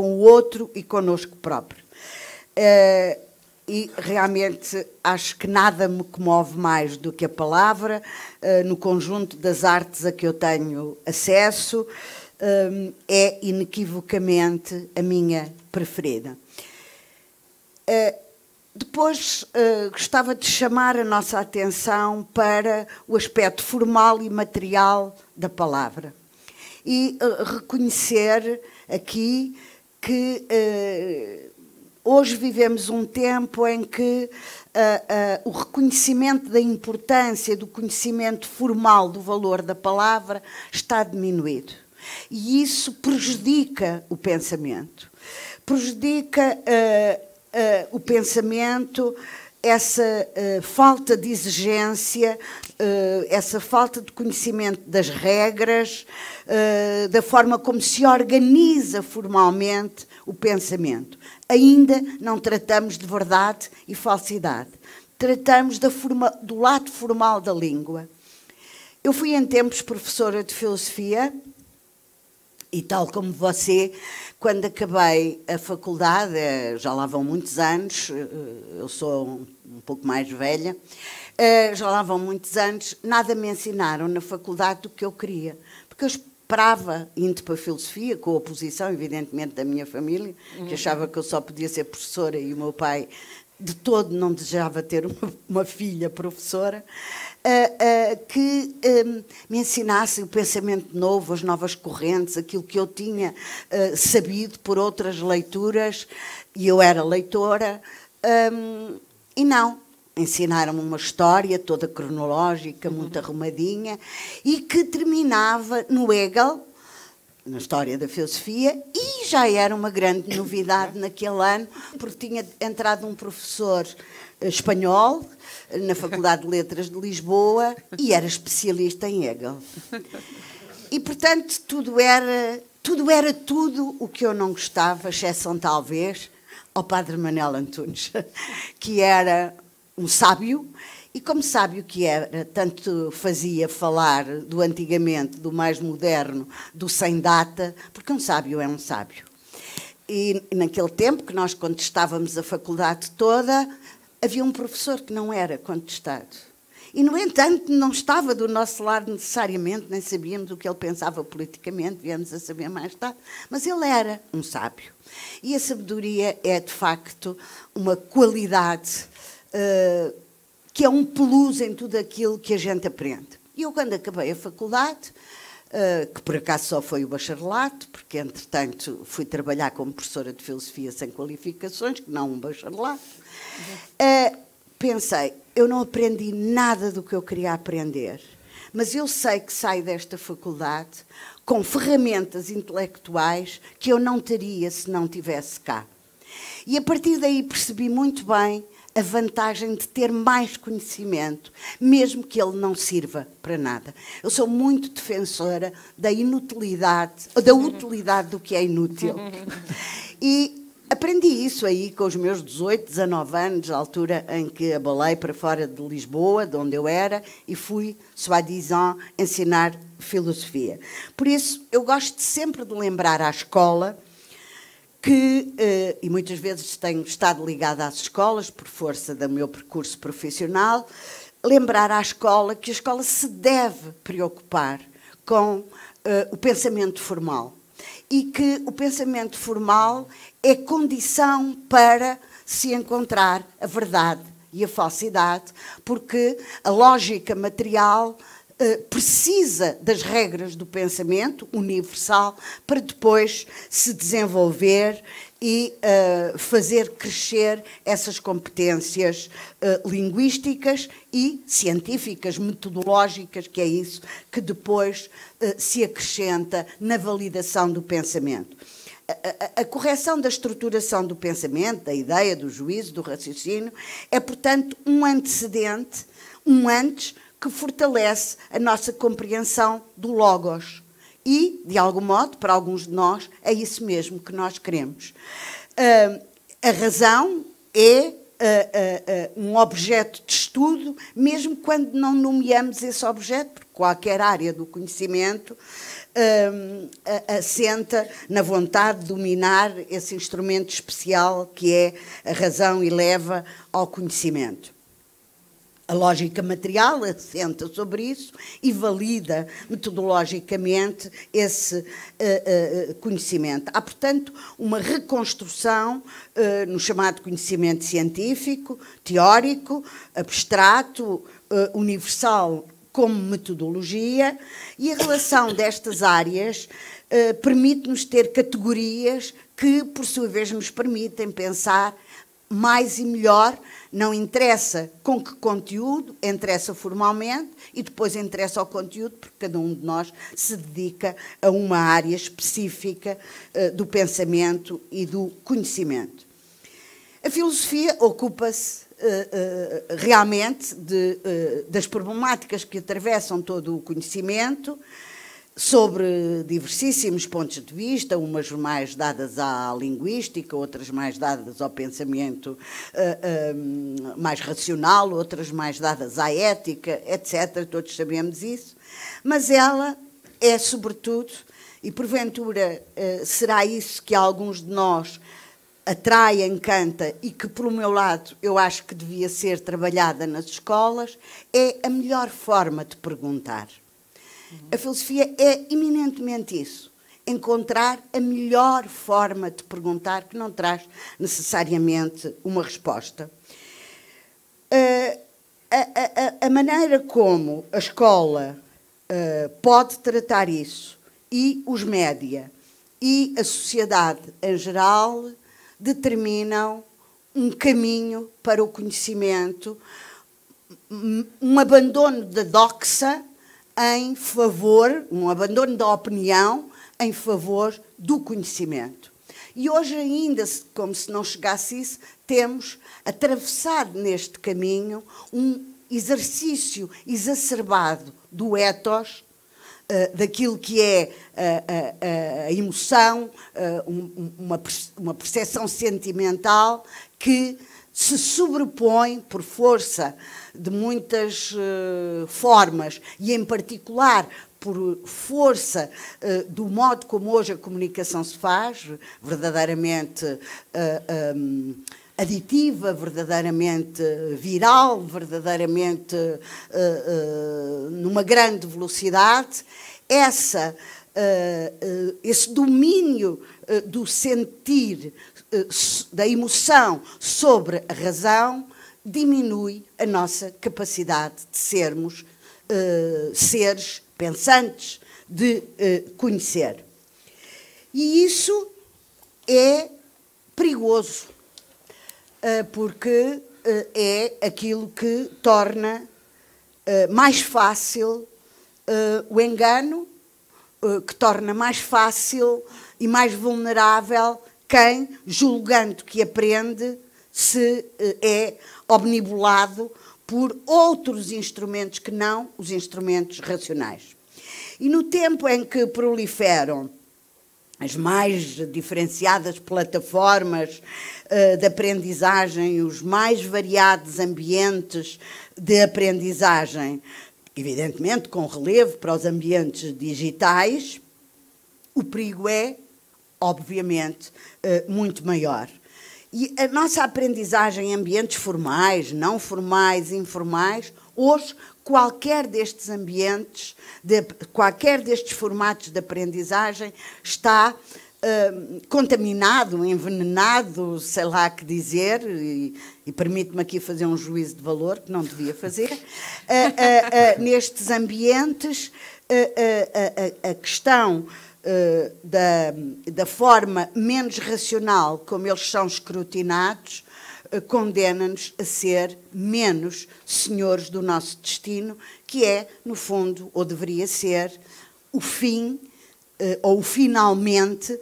o outro e connosco próprio. E realmente acho que nada me comove mais do que a palavra, no conjunto das artes a que eu tenho acesso, é inequivocamente a minha preferida. Depois gostava de chamar a nossa atenção para o aspecto formal e material da palavra e reconhecer aqui que hoje vivemos um tempo em que o reconhecimento da importância do conhecimento formal do valor da palavra está diminuído. E isso prejudica o pensamento. Prejudica o pensamento, essa falta de exigência, essa falta de conhecimento das regras, da forma como se organiza formalmente o pensamento. Ainda não tratamos de verdade e falsidade. Tratamos do lado formal da língua. Eu fui em tempos professora de filosofia e, tal como você, quando acabei a faculdade, já lá vão muitos anos, eu sou um pouco mais velha, já lá vão muitos anos, nada me ensinaram na faculdade do que eu queria. Porque eu esperava, indo para a filosofia, com a oposição, evidentemente, da minha família, que achava que eu só podia ser professora e o meu pai de todo não desejava ter uma filha professora, que me ensinasse o pensamento novo, as novas correntes, aquilo que eu tinha sabido por outras leituras, e eu era leitora, e não. Ensinaram-me uma história toda cronológica, muito arrumadinha, e que terminava no Hegel, na história da filosofia, e já era uma grande novidade naquele ano, porque tinha entrado um professor espanhol na Faculdade de Letras de Lisboa e era especialista em Hegel. E, portanto, tudo era tudo o que eu não gostava, exceção talvez ao padre Manuel Antunes, que era um sábio, e como sábio que era, tanto fazia falar do antigamente, do mais moderno, do sem data, porque um sábio é um sábio. E naquele tempo, que nós contestávamos a faculdade toda, havia um professor que não era contestado. E, no entanto, não estava do nosso lado necessariamente, nem sabíamos o que ele pensava politicamente, viemos a saber mais tarde, mas ele era um sábio. E a sabedoria é, de facto, uma qualidade que é um plus em tudo aquilo que a gente aprende. E eu, quando acabei a faculdade, que por acaso só foi o bacharelato, porque, entretanto, fui trabalhar como professora de filosofia sem qualificações, que não um bacharelato, pensei, eu não aprendi nada do que eu queria aprender, mas eu sei que saio desta faculdade com ferramentas intelectuais que eu não teria se não tivesse cá. E, a partir daí, percebi muito bem a vantagem de ter mais conhecimento, mesmo que ele não sirva para nada. Eu sou muito defensora da inutilidade, ou da utilidade do que é inútil. E aprendi isso aí com os meus 18, 19 anos, a altura em que abalei para fora de Lisboa, de onde eu era, e fui, soi-disant, ensinar filosofia. Por isso, eu gosto sempre de lembrar à escola que, e muitas vezes tenho estado ligada às escolas, por força do meu percurso profissional, lembrar à escola que a escola se deve preocupar com o pensamento formal. E que o pensamento formal é condição para se encontrar a verdade e a falsidade, porque a lógica material precisa das regras do pensamento universal para depois se desenvolver e fazer crescer essas competências linguísticas e científicas, metodológicas, que é isso que depois se acrescenta na validação do pensamento. A correção da estruturação do pensamento, da ideia, do juízo, do raciocínio, é, portanto, um antecedente, um antes, que fortalece a nossa compreensão do logos. E, de algum modo, para alguns de nós, é isso mesmo que nós queremos. A razão é um objeto de estudo, mesmo quando não nomeamos esse objeto, porque qualquer área do conhecimento assenta na vontade de dominar esse instrumento especial que é a razão e leva ao conhecimento. A lógica material assenta sobre isso e valida metodologicamente esse conhecimento. Há, portanto, uma reconstrução no chamado conhecimento científico, teórico, abstrato, universal, como metodologia, e a relação destas áreas permite-nos ter categorias que, por sua vez, nos permitem pensar mais e melhor. Não interessa com que conteúdo, interessa formalmente e depois interessa ao conteúdo, porque cada um de nós se dedica a uma área específica do pensamento e do conhecimento. A filosofia ocupa-se realmente das problemáticas que atravessam todo o conhecimento, sobre diversíssimos pontos de vista, umas mais dadas à linguística, outras mais dadas ao pensamento mais racional, outras mais dadas à ética, etc. Todos sabemos isso. Mas ela é, sobretudo, e porventura será isso que alguns de nós atrai, encanta e que, pelo meu lado, eu acho que devia ser trabalhada nas escolas, é a melhor forma de perguntar. A filosofia é eminentemente isso, encontrar a melhor forma de perguntar que não traz necessariamente uma resposta. A maneira como a escola pode tratar isso, e os média, e a sociedade em geral, determinam um caminho para o conhecimento, um abandono da doxa em favor, um abandono da opinião em favor do conhecimento. E hoje ainda, como se não chegasse isso, temos atravessado neste caminho um exercício exacerbado do ethos, daquilo que é a emoção, uma percepção sentimental que se sobrepõe por força de muitas formas e, em particular, por força do modo como hoje a comunicação se faz, verdadeiramente aditiva, verdadeiramente viral, verdadeiramente numa grande velocidade, esse domínio do sentir, da emoção sobre a razão, diminui a nossa capacidade de sermos seres pensantes, de conhecer. E isso é perigoso, porque é aquilo que torna mais fácil o engano, que torna mais fácil e mais vulnerável quem, julgando que aprende, se é omnibulado por outros instrumentos que não os instrumentos racionais. E no tempo em que proliferam as mais diferenciadas plataformas de aprendizagem, os mais variados ambientes de aprendizagem, evidentemente com relevo para os ambientes digitais, o perigo é, obviamente, muito maior. E a nossa aprendizagem em ambientes formais, não formais, informais, hoje qualquer destes ambientes, qualquer destes formatos de aprendizagem está contaminado, envenenado, sei lá que dizer, e permite-me aqui fazer um juízo de valor, que não devia fazer, nestes ambientes, a questão da forma menos racional como eles são escrutinados condena-nos a ser menos senhores do nosso destino, que é, no fundo, ou deveria ser, o fim, ou finalmente,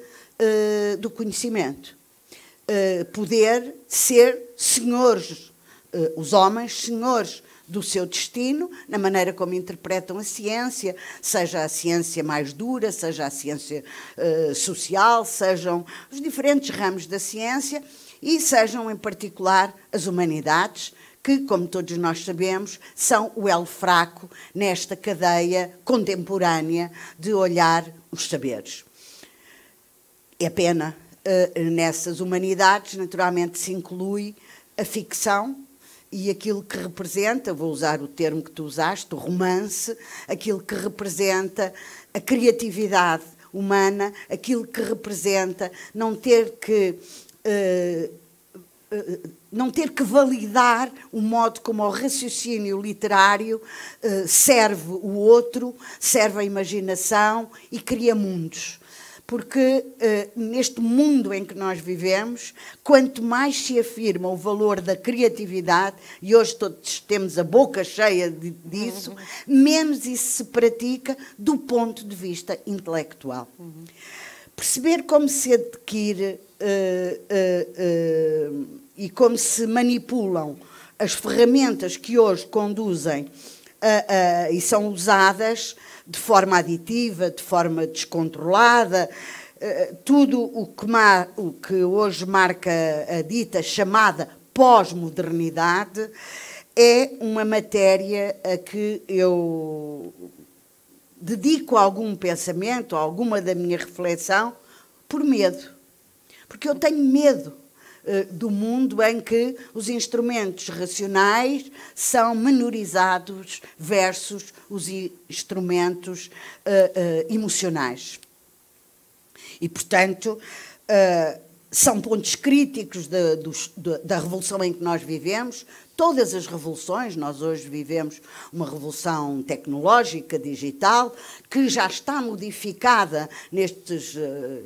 do conhecimento. Poder ser senhores, os homens senhores do seu destino, na maneira como interpretam a ciência, seja a ciência mais dura, seja a ciência social, sejam os diferentes ramos da ciência e sejam, em particular, as humanidades, que, como todos nós sabemos, são o elo fraco nesta cadeia contemporânea de olhar os saberes. É pena, nessas humanidades, naturalmente, se inclui a ficção, e aquilo que representa, vou usar o termo que tu usaste, o romance, aquilo que representa a criatividade humana, aquilo que representa não ter que validar o modo como o raciocínio literário serve o outro, serve a imaginação e cria mundos. Porque neste mundo em que nós vivemos, quanto mais se afirma o valor da criatividade, e hoje todos temos a boca cheia disso, menos isso se pratica do ponto de vista intelectual. Perceber como se adquire e como se manipulam as ferramentas que hoje conduzem e são usadas de forma aditiva, de forma descontrolada, tudo o que hoje marca a dita chamada pós-modernidade é uma matéria a que eu dedico algum pensamento, alguma da minha reflexão, por medo. Porque eu tenho medo do mundo em que os instrumentos racionais são menorizados versus os instrumentos emocionais. E, portanto, são pontos críticos da revolução em que nós vivemos. Todas as revoluções, nós hoje vivemos uma revolução tecnológica, digital, que já está modificada nestes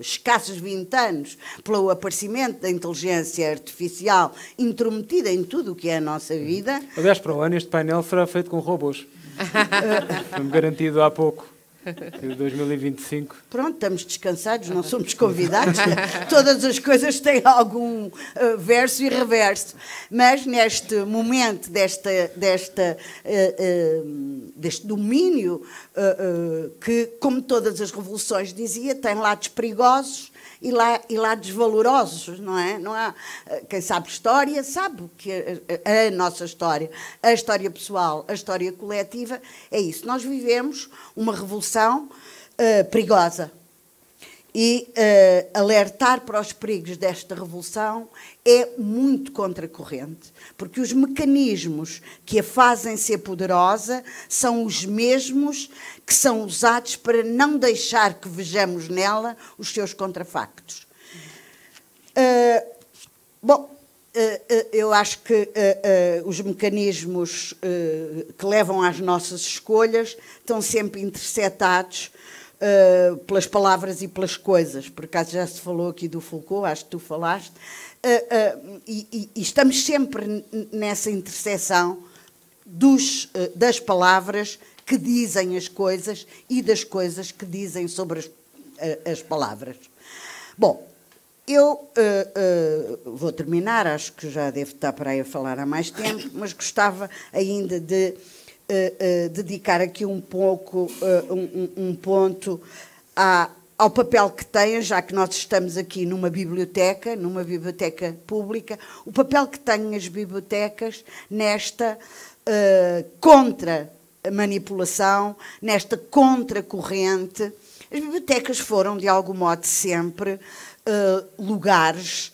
escassos 20 anos pelo aparecimento da inteligência artificial intrometida em tudo o que é a nossa vida. Aliás, para o ano este painel será feito com robôs. Foi-me garantido há pouco. De 2025. Pronto, estamos descansados, não somos convidados. Todas as coisas têm algum verso e reverso. Mas neste momento deste domínio, que, como todas as revoluções dizia, tem lados perigosos e lados valorosos, não é? Não há, quem sabe história sabe que a nossa história, a história pessoal, a história coletiva, é isso. Nós vivemos uma revolução perigosa e alertar para os perigos desta revolução é muito contracorrente, porque os mecanismos que a fazem ser poderosa são os mesmos que são usados para não deixar que vejamos nela os seus contrafactos. Eu acho que os mecanismos que levam às nossas escolhas estão sempre interceptados pelas palavras e pelas coisas. Por acaso já se falou aqui do Foucault, acho que tu falaste, e estamos sempre nessa interseção das palavras que dizem as coisas e das coisas que dizem sobre as palavras. Bom, eu vou terminar, acho que já devo estar para aí a falar há mais tempo, mas gostava ainda de dedicar aqui um pouco, um ponto ao papel que têm, já que nós estamos aqui numa biblioteca pública, o papel que têm as bibliotecas nesta contra-manipulação, nesta contra-corrente. As bibliotecas foram, de algum modo, sempre lugares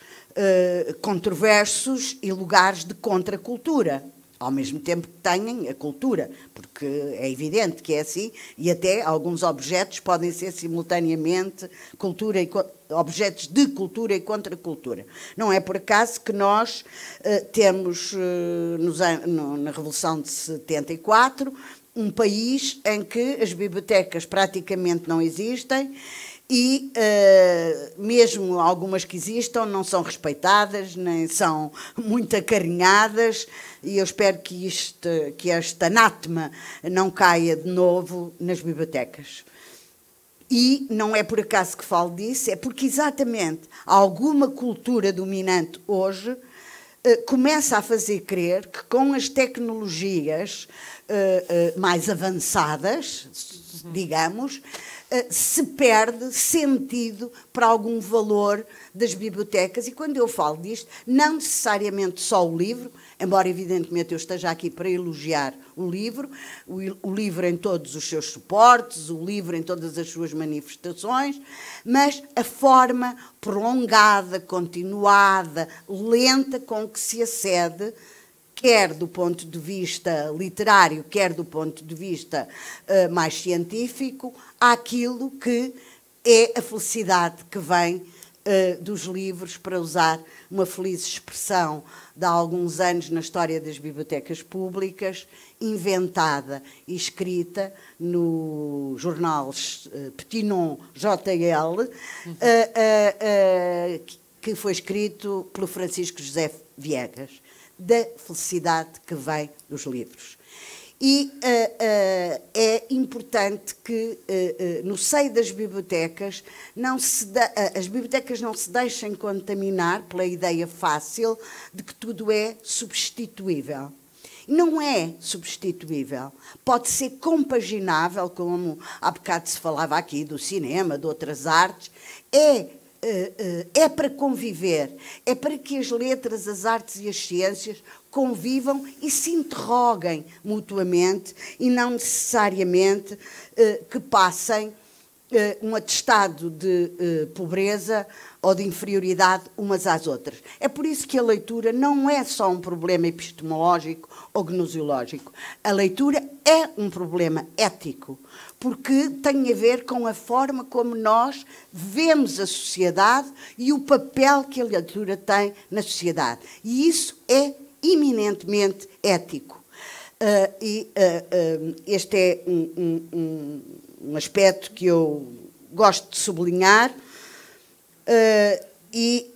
controversos e lugares de contracultura, ao mesmo tempo que têm a cultura, porque é evidente que é assim, e até alguns objetos podem ser simultaneamente objetos de cultura e contracultura. Não é por acaso que nós temos, na Revolução de 74, um país em que as bibliotecas praticamente não existem e mesmo algumas que existam não são respeitadas, nem são muito acarinhadas, e eu espero que este anátema não caia de novo nas bibliotecas. E não é por acaso que falo disso, é porque exatamente alguma cultura dominante hoje começa a fazer crer que com as tecnologias mais avançadas, digamos, se perde sentido para algum valor das bibliotecas. E quando eu falo disto, não necessariamente só o livro, embora evidentemente eu esteja aqui para elogiar o livro em todos os seus suportes, o livro em todas as suas manifestações, mas a forma prolongada, continuada, lenta com que se acede, quer do ponto de vista literário, quer do ponto de vista mais científico, àquilo que é a felicidade que vem dos livros, para usar uma feliz expressão de há alguns anos na história das bibliotecas públicas, inventada e escrita no jornal Petinon JL, que foi escrito pelo Francisco José Viegas, da felicidade que vem dos livros. E é importante que no seio das bibliotecas as bibliotecas não se deixem contaminar pela ideia fácil de que tudo é substituível. Não é substituível. Pode ser compaginável, como há bocado se falava aqui do cinema, de outras artes. É para conviver, é para que as letras, as artes e as ciências convivam e se interroguem mutuamente e não necessariamente que passem um atestado de pobreza ou de inferioridade umas às outras. É por isso que a leitura não é só um problema epistemológico ou gnosiológico. A leitura é um problema ético, porque tem a ver com a forma como nós vemos a sociedade e o papel que a leitura tem na sociedade. E isso é eminentemente ético. Este é um aspecto que eu gosto de sublinhar e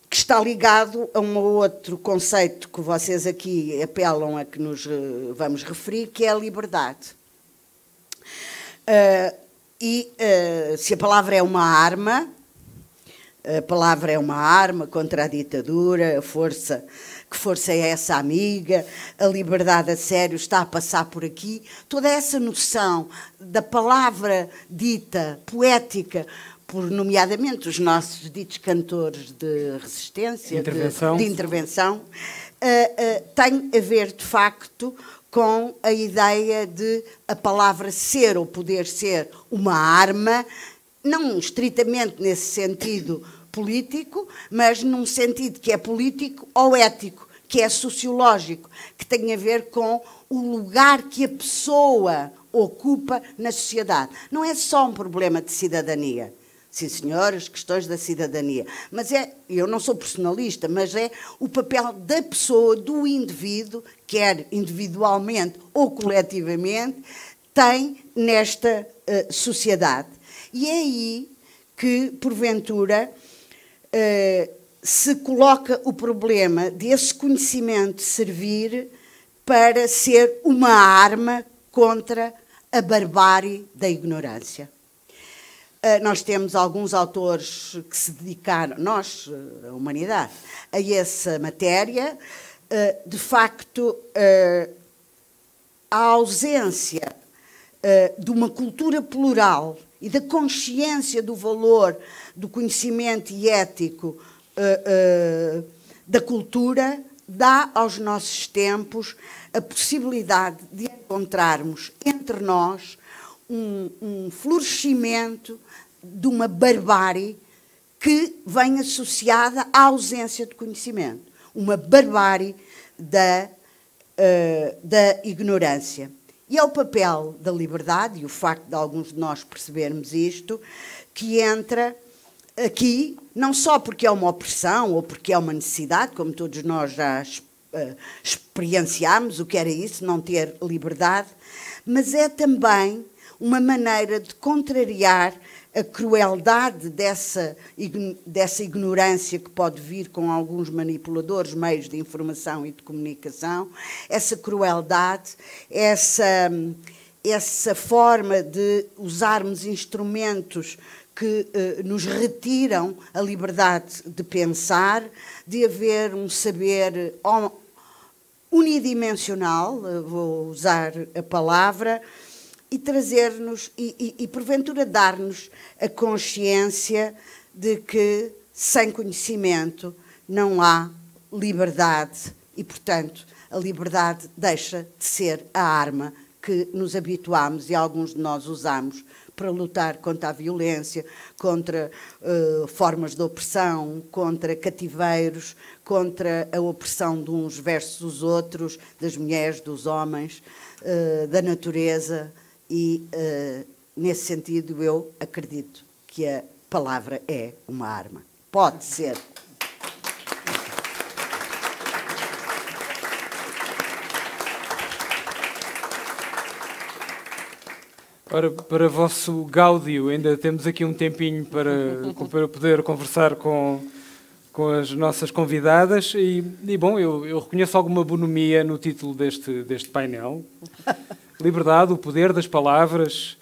que está ligado a um outro conceito que vocês aqui apelam a que nos vamos referir, que é a liberdade. Se a palavra é uma arma, a palavra é uma arma contra a ditadura, que força é essa amiga, a liberdade a sério está a passar por aqui. Toda essa noção da palavra dita, poética, por nomeadamente os nossos ditos cantores de resistência, de intervenção, tem a ver, de facto, com a ideia de a palavra ser ou poder ser uma arma, não estritamente nesse sentido político, mas num sentido que é político ou ético, que é sociológico, que tem a ver com o lugar que a pessoa ocupa na sociedade. Não é só um problema de cidadania. Sim, senhor, as questões da cidadania. Mas eu não sou personalista, mas é o papel da pessoa, do indivíduo, quer individualmente ou coletivamente, tem nesta sociedade. E é aí que, porventura, se coloca o problema de esse conhecimento servir para ser uma arma contra a barbárie da ignorância. Nós temos alguns autores que se dedicaram, nós, a humanidade, a essa matéria. De facto, a ausência de uma cultura plural e da consciência do valor do conhecimento e ético da cultura dá aos nossos tempos a possibilidade de encontrarmos entre nós um florescimento de uma barbárie que vem associada à ausência de conhecimento, uma barbárie da ignorância. E é o papel da liberdade, e o facto de alguns de nós percebermos isto, que entra aqui, não só porque é uma opressão ou porque é uma necessidade, como todos nós já experienciámos o que era isso, não ter liberdade, mas é também uma maneira de contrariar a crueldade dessa ignorância que pode vir com alguns manipuladores, meios de informação e de comunicação, essa crueldade, essa forma de usarmos instrumentos que nos retiram a liberdade de pensar, de haver um saber unidimensional, vou usar a palavra, e trazer-nos, e porventura dar-nos a consciência de que sem conhecimento não há liberdade e, portanto, a liberdade deixa de ser a arma que nos habituámos e alguns de nós usamos para lutar contra a violência, contra formas de opressão, contra cativeiros, contra a opressão de uns versus os outros, das mulheres, dos homens, da natureza. E, nesse sentido, eu acredito que a palavra é uma arma. Pode ser. Ora, para vosso gáudio, ainda temos aqui um tempinho para poder conversar com as nossas convidadas e bom, eu reconheço alguma bonomia no título deste painel. Liberdade, o poder das palavras,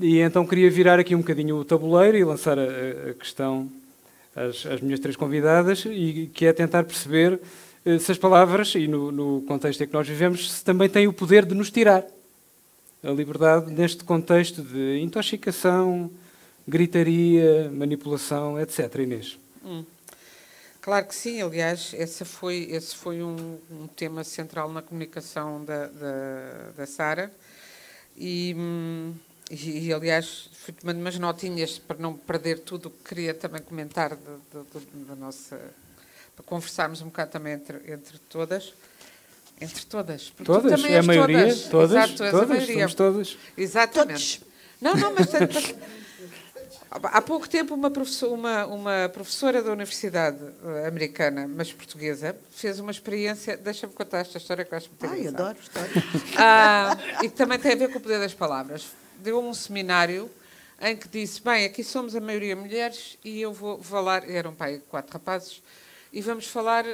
e então queria virar aqui um bocadinho o tabuleiro e lançar a questão às minhas três convidadas, e que é tentar perceber se as palavras, e no contexto em que nós vivemos, se também têm o poder de nos tirar a liberdade neste contexto de intoxicação, gritaria, manipulação, etc. Inês? Claro que sim, aliás, esse foi um tema central na comunicação da Sara e, aliás, fui tomando umas notinhas para não perder tudo o que queria também comentar da nossa... para conversarmos um bocado também entre todas. Entre todas. Todas? Também É a maioria? Todas? Exato, és a maioria. Somos todas. Exatamente. Todos. Não, mas... Há pouco tempo uma professora da universidade americana, mas portuguesa, fez uma experiência... Deixa-me contar esta história que eu acho muito engraçada. Adoro história. E que também tem a ver com o poder das palavras. Deu um seminário em que disse, bem, aqui somos a maioria mulheres e eu vou falar... Eram 4 rapazes. E vamos falar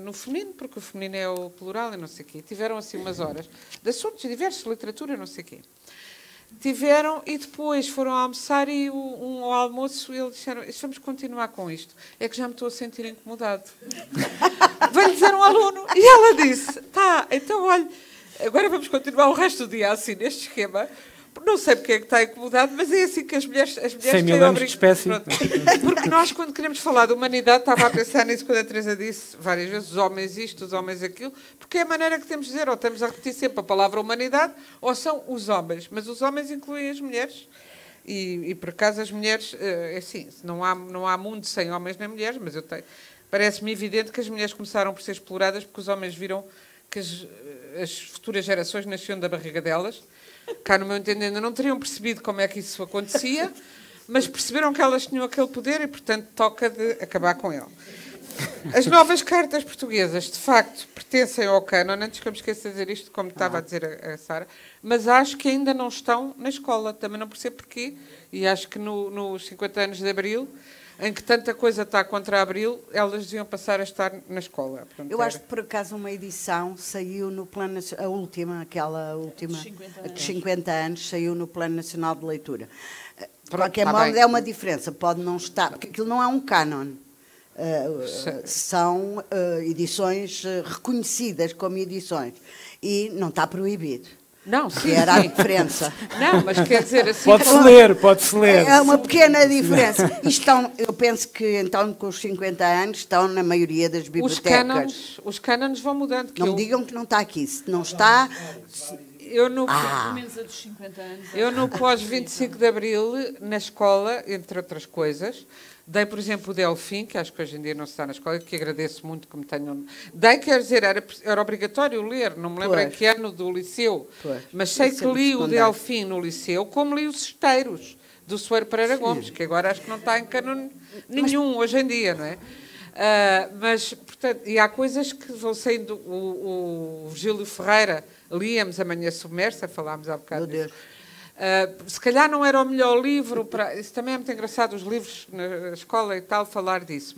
no feminino, porque o feminino é o plural e não sei o quê. Tiveram assim umas horas de assuntos diversos, literatura, não sei o quê. Tiveram e depois foram almoçar e ao almoço eles disseram, vamos continuar com isto. É que já me estou a sentir incomodado. Veio dizer um aluno e ela disse, então olha, agora vamos continuar o resto do dia assim, neste esquema. Não sei porque é que está incomodado, mas é assim que as mulheres 100.000 anos de espécie. Porque nós, quando queremos falar de humanidade, estava a pensar nisso quando a Teresa disse várias vezes, os homens isto, os homens aquilo, porque é a maneira que temos de dizer, ou estamos a repetir sempre a palavra humanidade, ou são os homens. Mas os homens incluem as mulheres. E por acaso as mulheres, assim, não há mundo sem homens nem mulheres, mas parece-me evidente que as mulheres começaram por ser exploradas porque os homens viram que as futuras gerações nasciam da barriga delas. Cá, no meu entender, ainda não teriam percebido como é que isso acontecia, mas perceberam que elas tinham aquele poder e, portanto, toca de acabar com ele. As novas cartas portuguesas, de facto, pertencem ao cânon. Antes que eu me esqueça de dizer isto, como estava a dizer a Sara, mas acho que ainda não estão na escola. Também não percebo porquê. E acho que nos 50 anos de Abril, em que tanta coisa está contra Abril, elas deviam passar a estar na escola. Portanto, eu acho que, por acaso, uma edição saiu no Plano Nacional, aquela última, de 50 anos, saiu no Plano Nacional de Leitura. De qualquer modo, é uma diferença. Pode não estar, porque aquilo não é um cânon. São edições reconhecidas como edições. E não está proibido. Não, sim. Era a diferença. Não, mas quer dizer assim... Pode-se ler. É uma pequena diferença. Eu penso que, então, com os 50 anos, estão na maioria das bibliotecas. Os cânones vão mudando. Não me digam que não está aqui. Se não está... Eu no dos 50 anos. Eu no pós-25 de Abril, na escola, entre outras coisas, dei, por exemplo, o Delfim, que acho que hoje em dia não se está na escola, que agradeço muito que me tenham... Dei, quer dizer, era obrigatório ler, não me lembro em que ano do liceu, mas sei que li o Delfim no liceu, como li os Esteiros, do Soeiro Pereira Gomes, que agora acho que não está em cânon nenhum hoje em dia, não é? Mas, portanto, e há coisas que vão saindo. O Virgílio Ferreira, líamos Amanhã Submersa, falámos há bocado disso. Se calhar não era o melhor livro para... Isso também é muito engraçado, os livros na escola e tal, falar disso,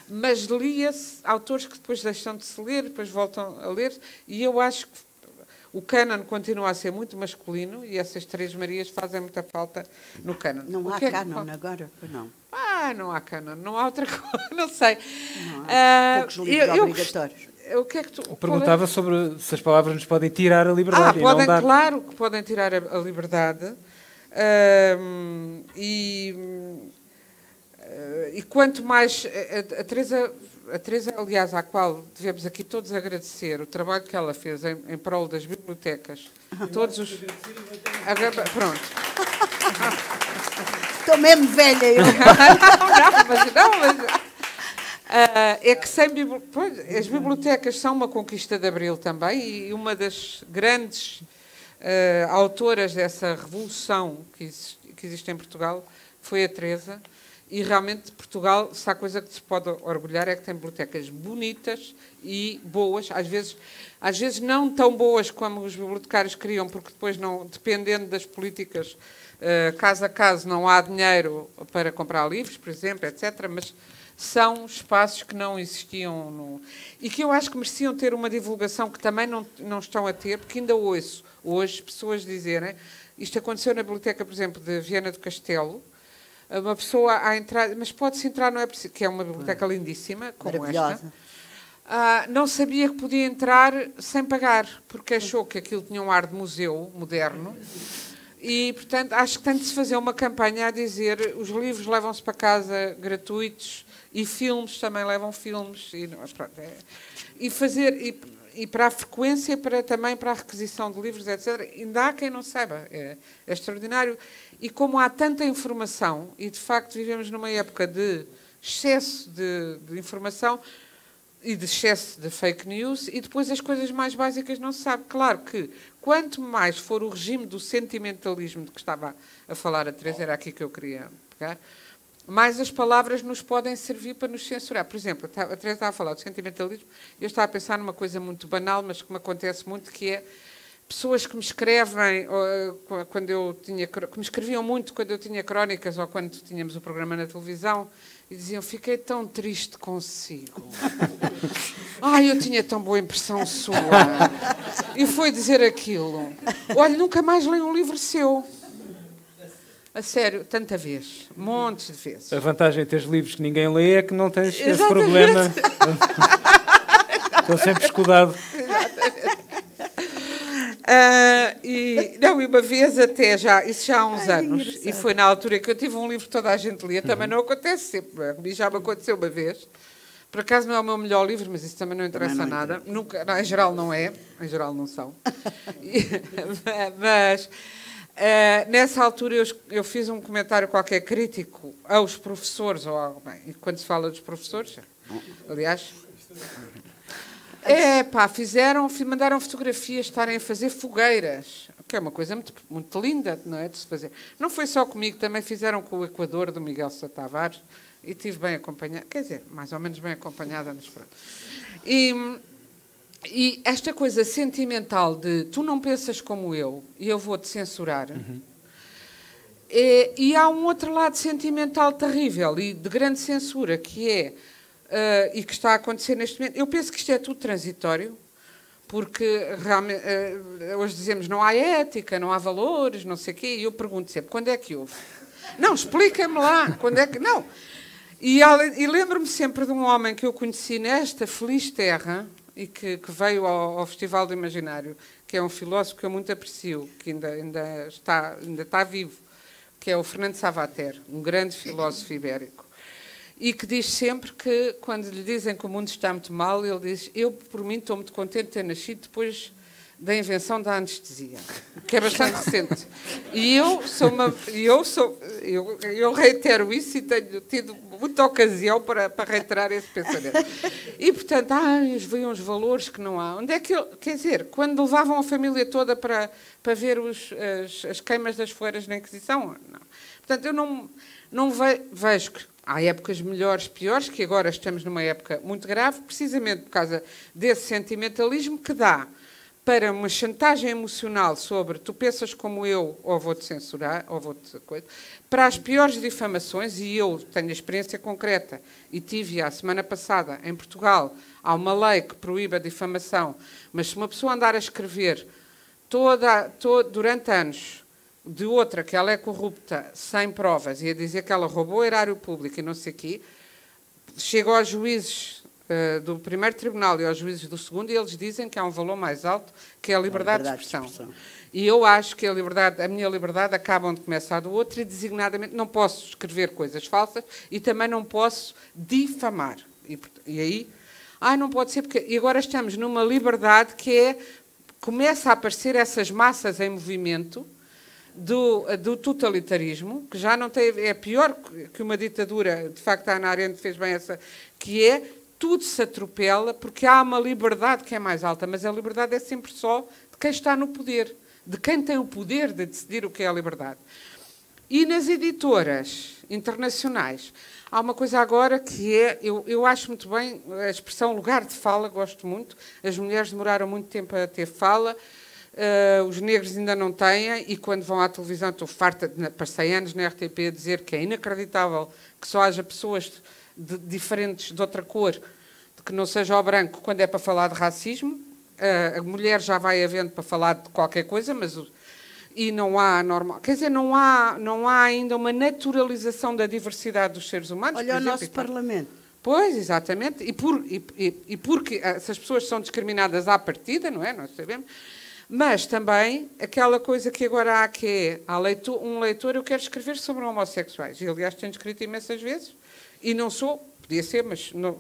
mas lia-se autores que depois deixam de se ler, depois voltam a ler, e eu acho que O cânon continua a ser muito masculino e essas Três Marias fazem muita falta no cânon. Não há cânon agora? Não. Não há cânon, não há outra coisa, não sei. Não há poucos livros obrigatórios. O que é que tu... Perguntava sobre se as palavras nos podem tirar a liberdade. Podem, e não dar... claro que podem tirar a liberdade. E quanto mais... A Teresa, aliás, à qual devemos aqui todos agradecer o trabalho que ela fez em prol das bibliotecas. Todos os... Pronto. Estou mesmo velha, eu. Mas é que as bibliotecas são uma conquista de Abril também, e uma das grandes autoras dessa revolução que existe em Portugal foi a Teresa, e realmente Portugal, se há coisa que se pode orgulhar, é que tem bibliotecas bonitas e boas, às vezes não tão boas como os bibliotecários queriam, porque depois, não, dependendo das políticas, caso a caso, não há dinheiro para comprar livros, por exemplo, etc., mas são espaços que não existiam e que eu acho que mereciam ter uma divulgação que também não estão a ter, porque ainda ouço hoje pessoas dizerem, isto aconteceu na biblioteca, por exemplo, de Viana do Castelo, uma pessoa a entrar, mas pode-se entrar, não é preciso, que é uma biblioteca lindíssima, como esta, não sabia que podia entrar sem pagar, porque achou que aquilo tinha um ar de museu moderno. E, portanto, acho que tem de se fazer uma campanha a dizer os livros levam-se para casa gratuitos e filmes também levam filmes. E para a frequência, também para a requisição de livros, etc. Ainda há quem não saiba. É extraordinário. E como há tanta informação, e de facto vivemos numa época de excesso de informação e de excesso de fake news, e depois as coisas mais básicas não se sabe. Claro que quanto mais for o regime do sentimentalismo de que estava a falar a Teresa, era aqui que eu queria pegar, mais as palavras nos podem servir para nos censurar. Por exemplo, a Teresa estava a falar do sentimentalismo, eu estava a pensar numa coisa muito banal, mas que me acontece muito, que é pessoas que me escrevem, que me escreviam muito quando eu tinha crónicas ou quando tínhamos o programa na televisão, e diziam, fiquei tão triste consigo. Eu tinha tão boa impressão sua. E foi dizer aquilo. Olha, nunca mais leio um livro seu. A sério, tanta vez. Montes de vezes. A vantagem de teres livros que ninguém lê é que não tens esse problema. Estou sempre escudado. E uma vez até isso já há uns anos, e foi na altura que eu tive um livro que toda a gente lia, também não acontece sempre, a mim já me aconteceu uma vez, por acaso não é o meu melhor livro, mas isso também não interessa nada, nunca, em geral não é, em geral não são, mas nessa altura eu fiz um comentário qualquer crítico aos professores, e quando se fala dos professores, aliás... mandaram fotografias, estarem a fazer fogueiras, que é uma coisa muito, muito linda, não é, de se fazer. Não foi só comigo, também fizeram com o Equador, do Miguel Sousa Tavares, e estive bem acompanhada, quer dizer, mais ou menos bem acompanhada, mas pronto. E esta coisa sentimental de tu não pensas como eu e eu vou-te censurar, e há um outro lado sentimental terrível e de grande censura, que é... e que está a acontecer neste momento. Eu penso que isto é tudo transitório, porque realmente, hoje dizemos não há ética, não há valores, não sei o quê, e eu pergunto sempre, quando é que houve? Não, explica-me lá, quando é que... Não. E lembro-me sempre de um homem que eu conheci nesta feliz terra, e que veio ao Festival do Imaginário, que é um filósofo que eu muito aprecio, que ainda está vivo, que é o Fernando Savater, um grande filósofo ibérico. E que diz sempre que, quando lhe dizem que o mundo está muito mal, ele diz, eu, por mim, estou muito contente de ter nascido depois da invenção da anestesia, que é bastante recente. E eu reitero isso e tenho tido muita ocasião para reiterar esse pensamento. E, portanto, veem os valores que não há. Onde é que quer dizer, quando levavam a família toda para ver as queimas das fogueiras na Inquisição? Não. Portanto, eu não vejo que há épocas melhores, piores, que agora estamos numa época muito grave, precisamente por causa desse sentimentalismo que dá para uma chantagem emocional sobre tu pensas como eu, ou vou-te censurar, ou vou-te... para as piores difamações, e eu tenho a experiência concreta, e tive a semana passada em Portugal, há uma lei que proíbe a difamação, mas se uma pessoa andar a escrever durante anos, de outra, que ela é corrupta, sem provas, e a dizer que ela roubou o erário público e não sei o quê, chega aos juízes do primeiro tribunal e aos juízes do segundo, e eles dizem que há um valor mais alto, que é a liberdade de expressão. E eu acho que a minha liberdade acaba onde começa a do outro, e designadamente não posso escrever coisas falsas e também não posso difamar. E aí, não pode ser, porque... E agora estamos numa liberdade que começa a aparecer essas massas em movimento do totalitarismo, que já não tem... É pior que uma ditadura, de facto a Hannah Arendt fez bem essa, que tudo se atropela, porque há uma liberdade que é mais alta, mas a liberdade é sempre só de quem está no poder, de quem tem o poder de decidir o que é a liberdade. E nas editoras internacionais, há uma coisa agora que eu acho muito bem, a expressão lugar de fala, gosto muito. As mulheres demoraram muito tempo a ter fala, os negros ainda não têm, e quando vão à televisão, estou farta, passei anos na RTP a dizer que é inacreditável que só haja pessoas diferentes de outra cor, que não seja o branco, quando é para falar de racismo. A mulher já vai havendo para falar de qualquer coisa, e não há normal. Quer dizer, não há ainda uma naturalização da diversidade dos seres humanos. Olha o nosso Parlamento. Pois, exatamente. E porque essas pessoas são discriminadas à partida, não é? Nós sabemos. Mas também aquela coisa que agora há, que é um leitor, eu quero escrever sobre homossexuais. E, aliás, tenho escrito imensas vezes. E não sou, podia ser, mas não...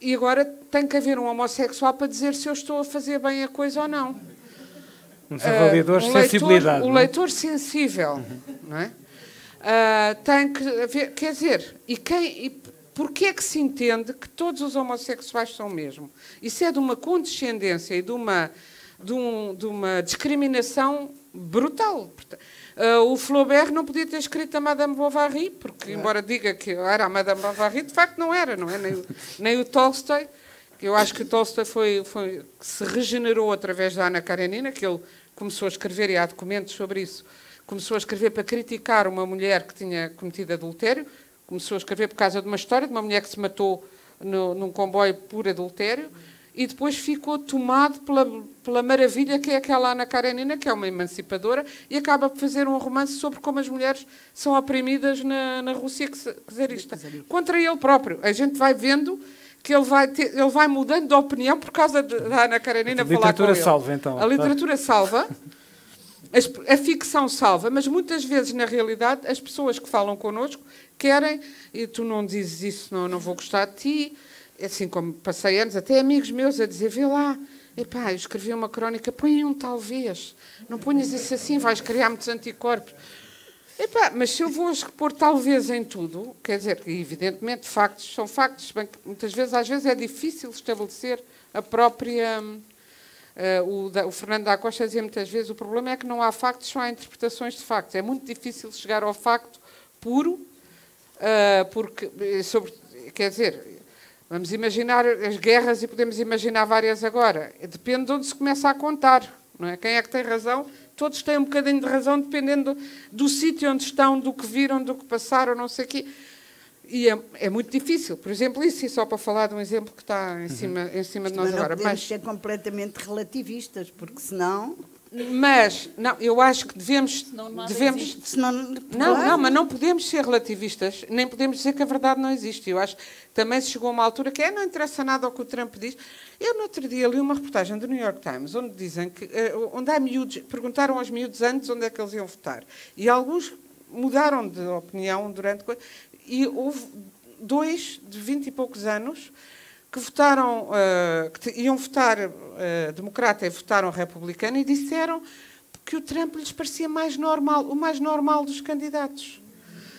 E agora tem que haver um homossexual para dizer se eu estou a fazer bem a coisa ou não. Uns avaliadores de sensibilidade. O leitor sensível, não é? Tem que haver, quer dizer, porquê é que se entende que todos os homossexuais são o mesmo? Isso é de uma condescendência e de uma discriminação brutal. O Flaubert não podia ter escrito a Madame Bovary, porque, embora diga que era a Madame Bovary, de facto não é? Nem o Tolstói, que eu acho que o Tolstói que se regenerou através da Ana Karenina, que ele começou a escrever, e há documentos sobre isso, começou a escrever para criticar uma mulher que tinha cometido adultério, começou a escrever por causa de uma história de uma mulher que se matou num comboio por adultério, e depois ficou tomado pela maravilha que é aquela Ana Karenina, que é uma emancipadora, e acaba por fazer um romance sobre como as mulheres são oprimidas na Rússia czarista. Contra ele próprio. A gente vai vendo que ele vai mudando de opinião por causa da Ana Karenina falar com ele. A literatura salva, então. A literatura salva, a ficção salva, mas muitas vezes, na realidade, as pessoas que falam connosco querem, e tu não dizes isso, não vou gostar de ti. Assim como passei anos, até amigos meus a dizer, vê lá, epá, eu escrevi uma crónica, põe um talvez, não ponhas isso assim, vais criar muitos anticorpos. Epá, mas se eu vou pôr talvez em tudo, quer dizer, evidentemente factos são factos, bem que muitas vezes, às vezes é difícil estabelecer a própria... O Fernando da Costa dizia muitas vezes, o problema é que não há factos, só há interpretações de factos. É muito difícil chegar ao facto puro, porque, quer dizer... Vamos imaginar as guerras e podemos imaginar várias agora. Depende de onde se começa a contar, não é? Quem é que tem razão? Todos têm um bocadinho de razão, dependendo do sítio onde estão, do que viram, do que passaram, não sei o quê. E é muito difícil. Por exemplo, isso, e só para falar de um exemplo que está em cima de nós agora. Não podemos ser completamente relativistas, porque senão... Mas, não, eu acho que devemos mas não podemos ser relativistas, nem podemos dizer que a verdade não existe. Eu acho que também se chegou a uma altura que não interessa nada ao que o Trump diz. Eu, no outro dia, li uma reportagem do New York Times, onde dizem que, onde há miúdos, perguntaram aos miúdos antes onde é que eles iam votar. E alguns mudaram de opinião durante... E houve 2 de 20 e poucos anos que votaram, que iam votar democrata e votaram republicano, e disseram que o Trump lhes parecia mais normal, o mais normal dos candidatos,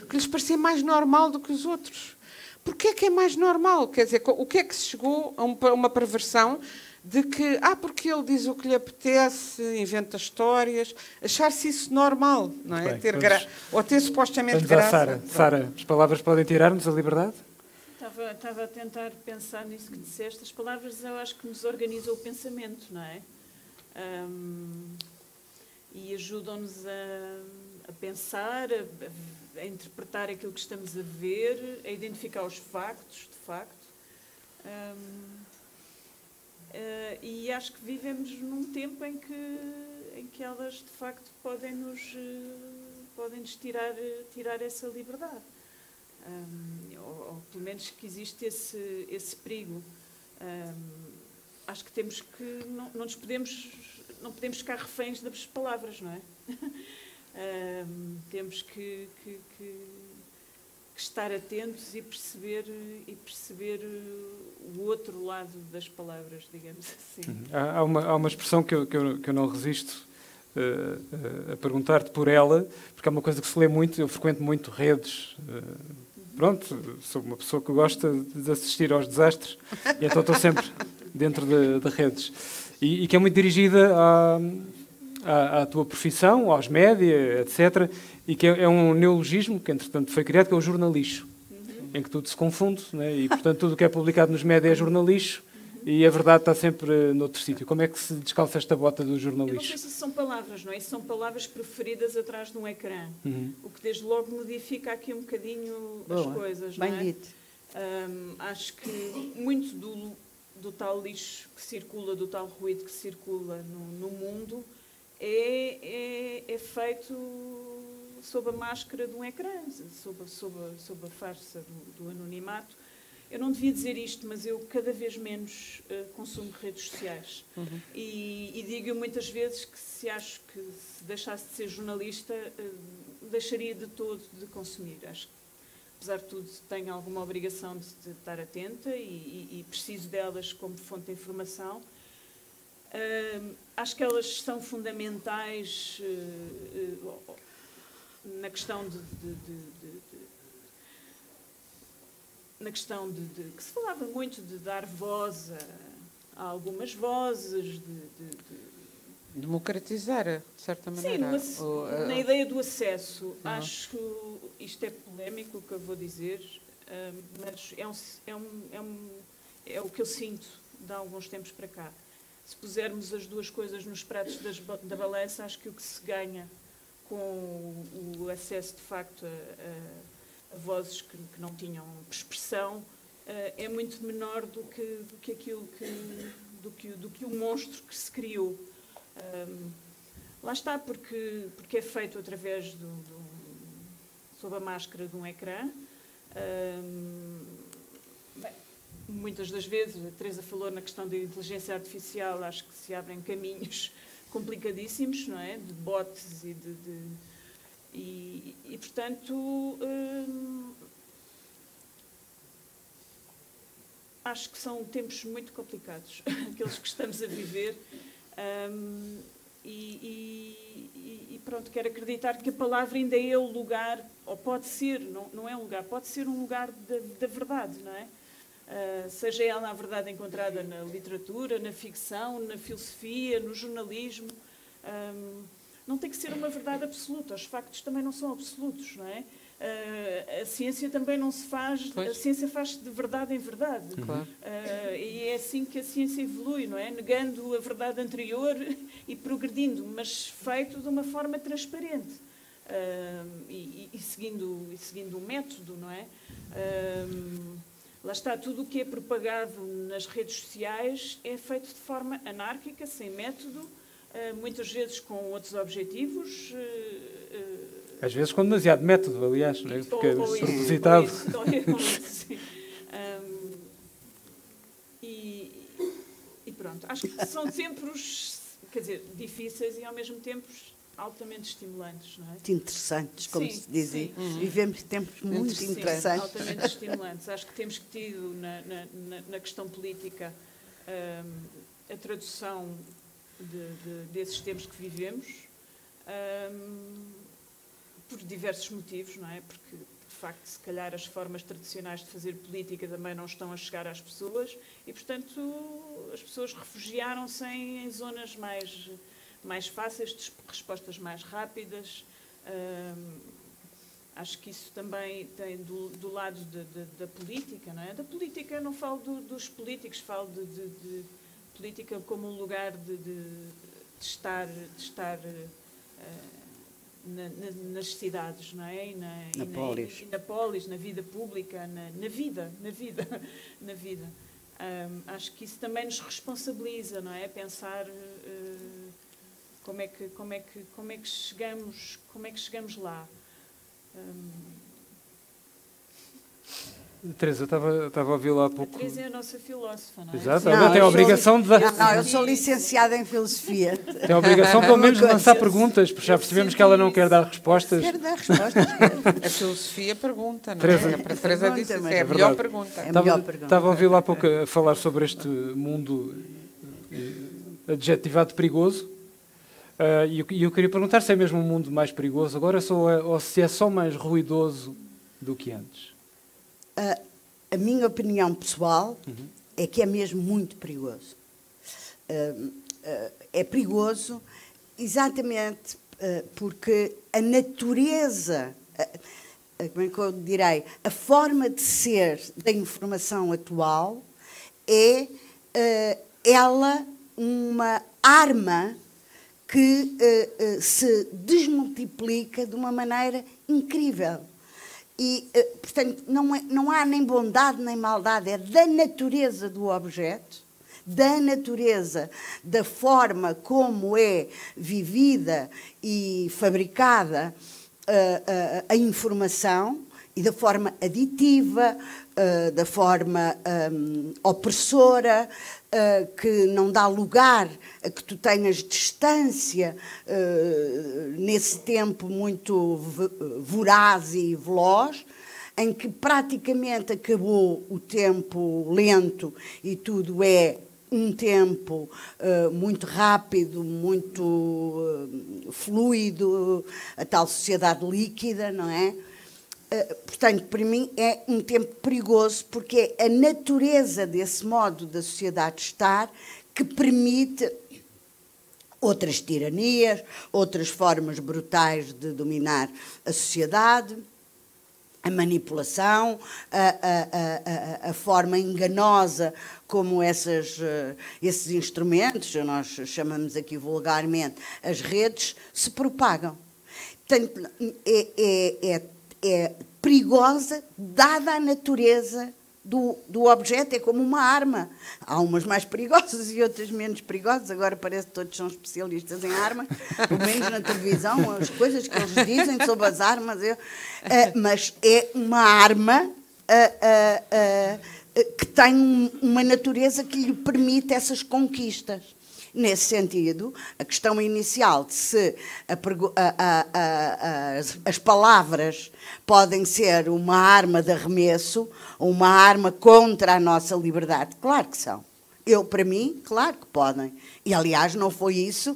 que lhes parecia mais normal do que os outros. Porquê é que é mais normal? Quer dizer, o que é que se chegou a uma perversão de que, porque ele diz o que lhe apetece, inventa histórias, achar-se isso normal, não é? Bem, ou ter supostamente vamos graça. Sara, as palavras podem tirar-nos a liberdade? Estava a tentar pensar nisso que disseste. As palavras, eu acho que nos organizam o pensamento, não é? E ajudam-nos a pensar, a interpretar aquilo que estamos a ver, a identificar os factos, de facto. E acho que vivemos num tempo em que elas, de facto, podem-nos tirar essa liberdade. Ou pelo menos que existe esse perigo. Acho que temos que... Não podemos ficar reféns das palavras, não é? Temos que estar atentos e perceber o outro lado das palavras, digamos assim. Há uma expressão que eu não resisto a perguntar-te por ela, porque é uma coisa que se lê muito, eu frequento muito redes. Pronto, sou uma pessoa que gosta de assistir aos desastres, e então estou sempre dentro de redes. E que é muito dirigida à tua profissão, aos média, etc. E que é um neologismo que, entretanto, foi criado, que é o jornalixo, em que tudo se confunde, né? E, portanto, tudo o que é publicado nos média é jornalixo, e a verdade está sempre noutro sítio. Como é que se descalça esta bota do jornalixo? Eu não sei se são palavras, não é? São palavras preferidas atrás de um ecrã, o que desde logo modifica aqui um bocadinho as coisas, não é? Bem dito. Acho que muito do tal lixo que circula, do tal ruído que circula no mundo, é feito sob a máscara de um ecrã, sob a farsa do anonimato. Eu não devia dizer isto, mas eu cada vez menos consumo redes sociais. E digo muitas vezes que se deixasse de ser jornalista, deixaria de todo de consumir. Acho que, apesar de tudo, tenho alguma obrigação de estar atenta e preciso delas como fonte de informação. Acho que elas são fundamentais na questão que se falava muito de dar voz a algumas vozes, democratizar, de certa maneira. Sim, na ideia do acesso. Acho que isto é polémico, o que eu vou dizer, mas é o que eu sinto de alguns tempos para cá. Se pusermos as duas coisas nos pratos da balança, acho que o que se ganha com o acesso, de facto, a vozes que não tinham expressão é muito menor do que o monstro que se criou. Lá está, porque é feito através sob a máscara de um ecrã. Muitas das vezes, a Teresa falou na questão da inteligência artificial, acho que se abrem caminhos complicadíssimos, não é? De bots e portanto, acho que são tempos muito complicados, aqueles que estamos a viver. E pronto, quero acreditar que a palavra ainda é o lugar, ou pode ser, não é um lugar, pode ser um lugar da verdade, não é? Seja ela a verdade encontrada na literatura, na ficção, na filosofia, no jornalismo. Não tem que ser uma verdade absoluta, os factos também não são absolutos, não é? A ciência também não se faz, a ciência faz-se de verdade em verdade. Claro. E é assim que a ciência evolui, não é? Negando a verdade anterior e progredindo, mas feito de uma forma transparente e seguindo um método, não é? Lá está, tudo o que é propagado nas redes sociais é feito de forma anárquica, sem método, muitas vezes com outros objetivos. Às vezes com demasiado método, aliás, não é? Porque é propositado. E pronto, acho que são tempos, quer dizer, difíceis e ao mesmo tempo altamente estimulantes, não é? Muito interessantes, como se dizia. Sim. Vivemos tempos muito interessantes. Altamente estimulantes. Acho que temos tido na questão política a tradução desses tempos que vivemos por diversos motivos, não é? Porque, de facto, se calhar as formas tradicionais de fazer política também não estão a chegar às pessoas e, portanto, as pessoas refugiaram-se em zonas mais fáceis, de respostas mais rápidas. Acho que isso também tem do lado da política, não é? Da política, não falo dos políticos, falo de política como um lugar de estar nas cidades, não é? Na polis, na vida pública, na vida. Acho que isso também nos responsabiliza, não é? Pensar como é que chegamos lá. Teresa, estava a ouvi-la há pouco. A Teresa é a nossa filósofa, não é? Exato, ela tem a obrigação de... Não, eu sou licenciada em filosofia. Tem a obrigação, pelo menos, de lançar perguntas, porque já percebemos que ela não quer dar respostas. Quero dar respostas. A filosofia pergunta, não Teresa. é? A Teresa disse Pergunta, isso, é a mas- melhor pergunta. É a melhor pergunta. Estava a ouvi-la há pouco a falar sobre este mundo adjetivado perigoso. E eu queria perguntar se é mesmo um mundo mais perigoso agora ou se é só mais ruidoso do que antes. A minha opinião pessoal é que é mesmo muito perigoso. É perigoso exatamente porque a natureza, como é que eu direi, a forma de ser da informação atual é ela uma arma que se desmultiplica de uma maneira incrível. E, portanto, não há nem bondade nem maldade, é da natureza do objeto, da natureza, da forma como é vivida e fabricada a informação e da forma aditiva, da forma opressora, que não dá lugar a que tu tenhas distância nesse tempo muito voraz e veloz, em que praticamente acabou o tempo lento e tudo é um tempo muito rápido, muito fluido, a tal sociedade líquida, não é? Portanto, para mim é um tempo perigoso porque é a natureza desse modo da sociedade estar que permite outras tiranias, outras formas brutais de dominar a sociedade, a manipulação, a forma enganosa como esses instrumentos, nós chamamos aqui vulgarmente, as redes, se propagam. Portanto, é perigosa, dada a natureza do objeto, é como uma arma. Há umas mais perigosas e outras menos perigosas, agora parece que todos são especialistas em armas, pelo menos na televisão, as coisas que eles dizem sobre as armas, mas é uma arma que tem uma natureza que lhe permite essas conquistas. Nesse sentido, a questão inicial de se as palavras podem ser uma arma de arremesso ou uma arma contra a nossa liberdade. Claro que são. Para mim, claro que podem. E, aliás, não foi isso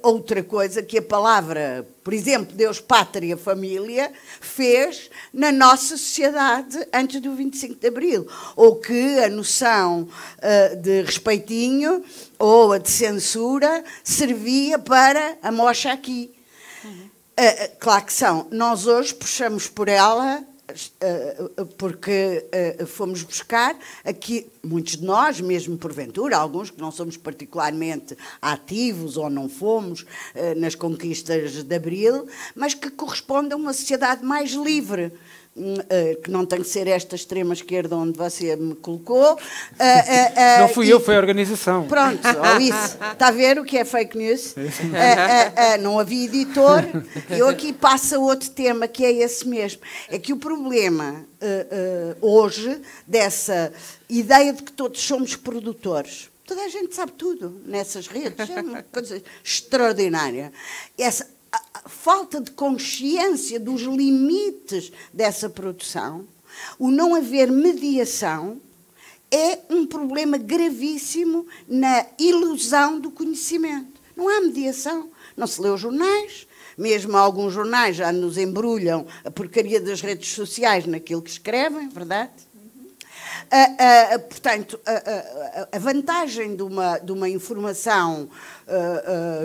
outra coisa que a palavra, por exemplo, Deus, Pátria, Família, fez na nossa sociedade antes do 25 de Abril. Ou que a noção de respeitinho ou a de censura servia para a mocha aqui. Claro que são. Nós hoje puxamos por ela porque fomos buscar aqui, muitos de nós, mesmo porventura, alguns que não somos particularmente ativos ou não fomos nas conquistas de Abril, mas que correspondem a uma sociedade mais livre, que não tem que ser esta extrema-esquerda onde você me colocou. Não fui eu, foi a organização. Pronto, ou isso. Está a ver o que é fake news? Não havia editor. Eu aqui passo a outro tema, que é esse mesmo. É que o problema, hoje, dessa ideia de que todos somos produtores, toda a gente sabe tudo nessas redes, é uma coisa extraordinária. Essa a falta de consciência dos limites dessa produção, o não haver mediação, é um problema gravíssimo na ilusão do conhecimento. Não há mediação, não se lê os jornais, mesmo alguns jornais já nos embrulham a porcaria das redes sociais naquilo que escrevem, verdade? Portanto, a vantagem de uma informação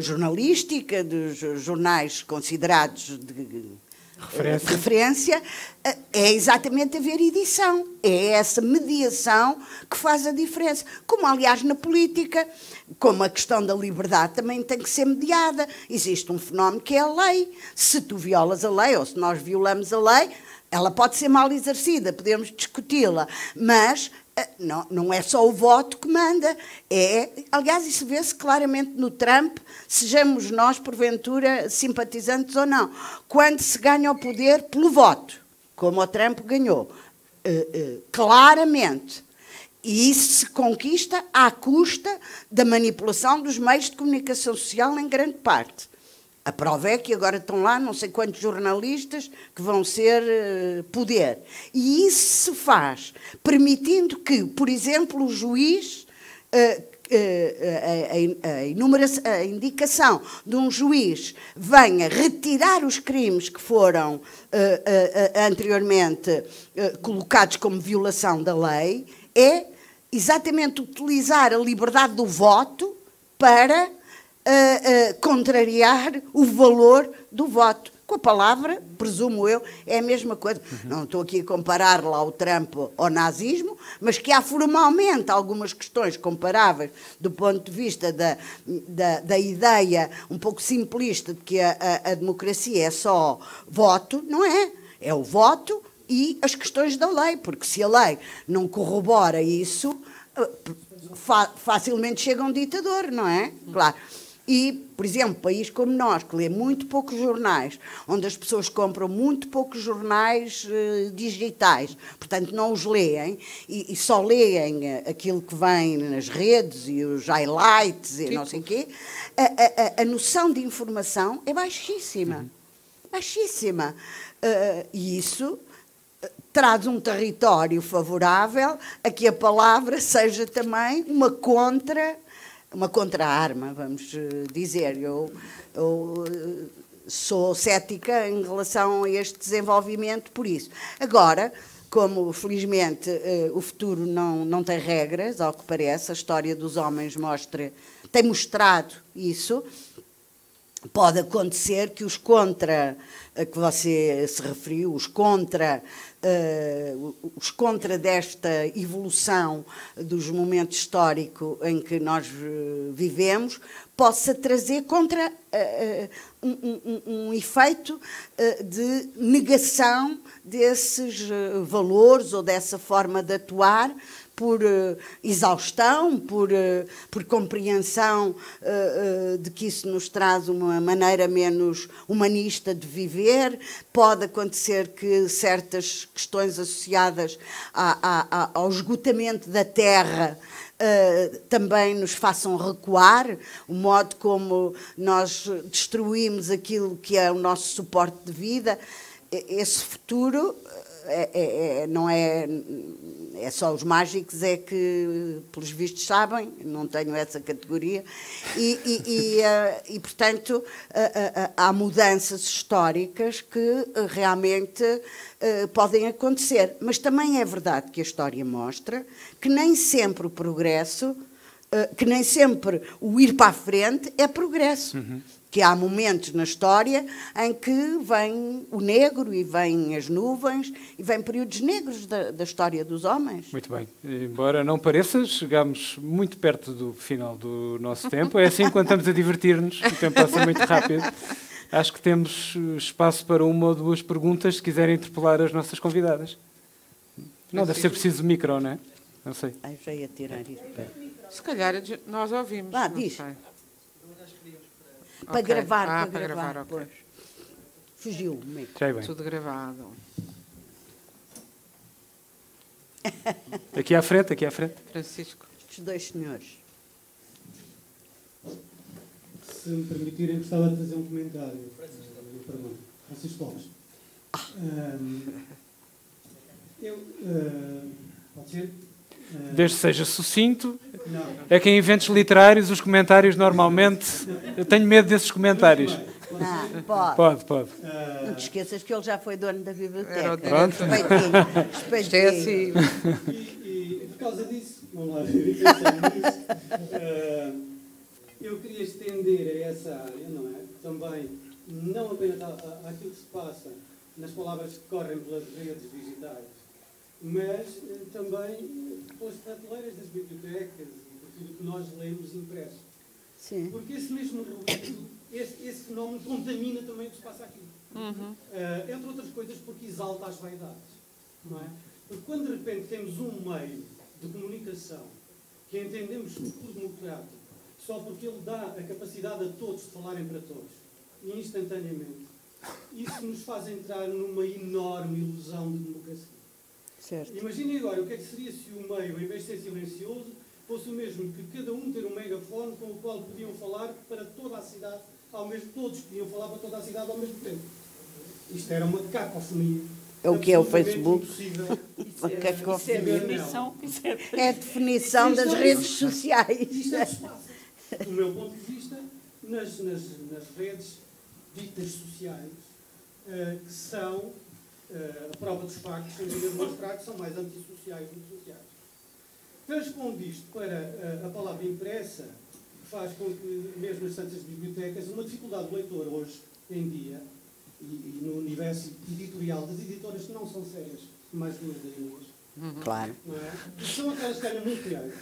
jornalística, dos jornais considerados de referência, é exatamente haver edição. É essa mediação que faz a diferença. Como, aliás, na política, como a questão da liberdade também tem que ser mediada. Existe um fenómeno que é a lei. Se tu violas a lei, ou se nós violamos a lei, ela pode ser mal exercida, podemos discuti-la, mas Não é só o voto que manda, aliás, isso vê-se claramente no Trump, sejamos nós, porventura, simpatizantes ou não, quando se ganha o poder pelo voto, como o Trump ganhou, claramente. E isso se conquista à custa da manipulação dos meios de comunicação social em grande parte. A prova é que agora estão lá não sei quantos jornalistas que vão ser poder. E isso se faz permitindo que, por exemplo, o juiz, a indicação de um juiz venha retirar os crimes que foram anteriormente colocados como violação da lei, é exatamente utilizar a liberdade do voto para contrariar o valor do voto. Com a palavra, presumo eu, é a mesma coisa. Não estou aqui a comparar lá o Trump ao nazismo, mas que há formalmente algumas questões comparáveis do ponto de vista da ideia um pouco simplista de que a democracia é só voto. Não é. É o voto e as questões da lei, porque se a lei não corrobora isso, facilmente chega um ditador, não é? Claro. E, por exemplo, um país como nós, que lê muito poucos jornais, onde as pessoas compram muito poucos jornais digitais, portanto não os leem, e só leem aquilo que vem nas redes e os highlights e não sei o quê, a noção de informação é baixíssima. Baixíssima. E isso traz um território favorável a que a palavra seja também uma contra-arma, vamos dizer. Eu sou cética em relação a este desenvolvimento por isso. Agora, como felizmente o futuro não tem regras, ao que parece, a história dos homens tem mostrado isso, pode acontecer que os contra, que você se referiu, os contra desta evolução dos momentos históricos em que nós vivemos, possa trazer contra um efeito de negação desses valores ou dessa forma de atuar, por exaustão, por compreensão de que isso nos traz uma maneira menos humanista de viver. Pode acontecer que certas questões associadas ao esgotamento da terra também nos façam recuar, o modo como nós destruímos aquilo que é o nosso suporte de vida. Esse futuro não é só os mágicos é que, pelos vistos, sabem, não tenho essa categoria, e portanto, há mudanças históricas que realmente podem acontecer. Mas também é verdade que a história mostra que nem sempre o progresso, que nem sempre o ir para a frente é progresso. Que há momentos na história em que vem o negro e vêm as nuvens e vêm períodos negros da história dos homens. Muito bem. Embora não pareça, chegamos muito perto do final do nosso tempo. É assim, quando estamos a divertir-nos, o tempo passa muito rápido. Acho que temos espaço para uma ou duas perguntas, se quiserem interpelar as nossas convidadas. Não, deve ser preciso micro, não é? Não sei. Já ia tirar isso. Se calhar nós ouvimos. Diz. Sei. Para gravar, para gravar, ok. Pois. Fugiu. Tudo gravado. Aqui à frente, Francisco. Estes dois senhores. Se me permitirem, gostava de fazer um comentário. Francisco Lopes. Pode ser? Desde que seja sucinto. É que em eventos literários os comentários normalmente... Eu tenho medo desses comentários. Pode. Pode. Não te esqueças que ele já foi dono da biblioteca. Pronto. Respeitinho. E por causa disso, vamos lá, eu queria estender a essa área, não é? Também, não apenas àquilo que se passa nas palavras que correm pelas redes digitais, mas também pelas prateleiras das bibliotecas e por tudo que nós lemos impresso. Sim. Porque esse mesmo ruído, esse fenómeno contamina também o que se passa aqui. Entre outras coisas porque exalta as vaidades. Não é? Porque quando de repente temos um meio de comunicação que entendemos por democrático só porque ele dá a capacidade a todos de falarem para todos, instantaneamente, isso nos faz entrar numa enorme ilusão de democracia. Certo. Imaginem agora o que é que seria se o meio, em vez de ser silencioso, fosse o mesmo que cada um ter um megafone com o qual podiam falar para toda a cidade, todos podiam falar para toda a cidade ao mesmo tempo. Isto era uma cacofonia. É o que é o Facebook? Uma cacofonia. É a definição das redes sociais. Isto é o que se passa. Do meu ponto de vista, nas redes ditas sociais, que são a prova dos factos, sem demonstrar que são mais antissociais do que sociais. Transpondo isto para a palavra impressa, faz com que, mesmo nas tantas bibliotecas, uma dificuldade do leitor hoje em dia, e no universo editorial das editoras que não são sérias, mais duas das minhas, Claro. não é? São aquelas que ganham muito dinheiro,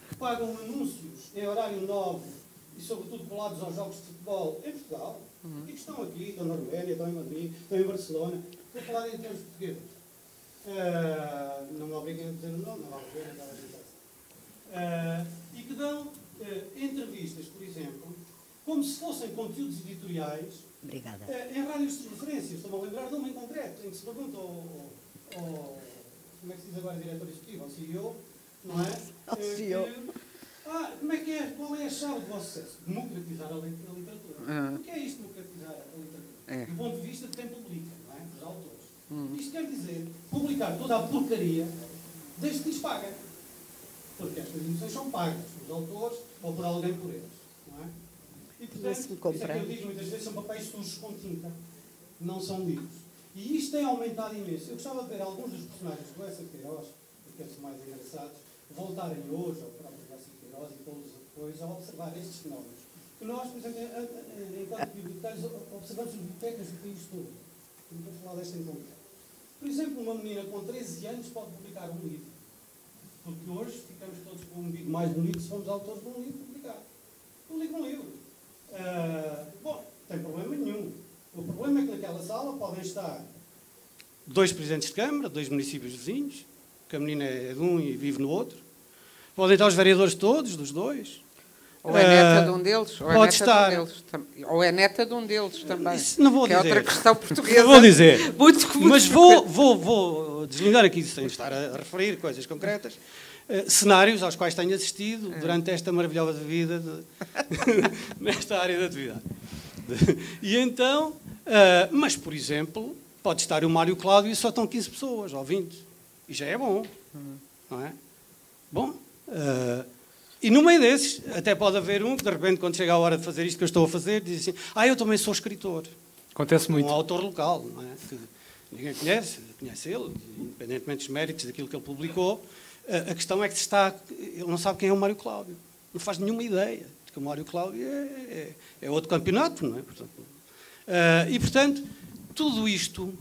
que pagam anúncios em horário nobre e, sobretudo, colados aos jogos de futebol em Portugal, e que estão aqui, estão na Roménia, estão em Madrid, estão em Barcelona, para falar em termos portugueses. Não me obriguem a dizer o nome, não vale a pena, e que dão entrevistas, por exemplo, como se fossem conteúdos editoriais. Obrigada. Em rádios de referência. Estou-me a lembrar de uma em concreto, em que se pergunta ao como é que se diz agora, diretor executivo, ao CEO, não é? Ao CEO. Como é que é, qual é a chave do vosso sucesso? Democratizar a literatura. O que é isto, democratizar a literatura? Do ponto de vista de quem publica, não é? Dos autores. Isto quer dizer publicar toda a porcaria desde que lhes paguem. Porque estas edições são pagas pelos autores ou por alguém por eles, não é? E, portanto, isso é que eu digo muitas vezes, são papéis sujos com tinta, não são livros. E isto tem aumentado imenso. Eu gostava de ver alguns dos personagens do Lessa Queiroz, porque são mais engraçados, voltarem hoje ao próprio Lessa Queiroz e todos depois a observar estes fenómenos. Que nós, por exemplo, enquanto bibliotecários, observamos as bibliotecas do país todo. Não estou a falar desta em concreto. Por exemplo, uma menina com 13 anos pode publicar um livro. Porque hoje ficamos todos com um livro mais bonito se formos autores de um livro publicado. Publica um livro. Bom, não tem problema nenhum. O problema é que naquela sala podem estar 2 presidentes de Câmara, 2 municípios vizinhos, que a menina é de um e vive no outro. Podem estar os vereadores todos, dos 2. Ou é neta de um deles, ou é pode neta estar. de um deles, ou é neta de um deles também. Isso não vou que dizer. É outra questão portuguesa. Não vou dizer. Muito mas vou deslindar aqui, sem estar a referir coisas concretas, cenários aos quais tenho assistido durante esta maravilhosa vida nesta área de atividade. E então, mas por exemplo, pode estar o Mário Cláudio e só estão 15 pessoas, ou 20. E já é bom, não é? Bom, e no meio desses, até pode haver um que de repente, quando chega a hora de fazer isto que eu estou a fazer, diz assim, eu também sou escritor. Acontece muito. Um autor local, não é? Que ninguém conhece ele, independentemente dos méritos daquilo que ele publicou. A questão é que ele não sabe quem é o Mário Cláudio. Não faz nenhuma ideia de que o Mário Cláudio é outro campeonato, não é? Portanto, e, portanto, tudo isto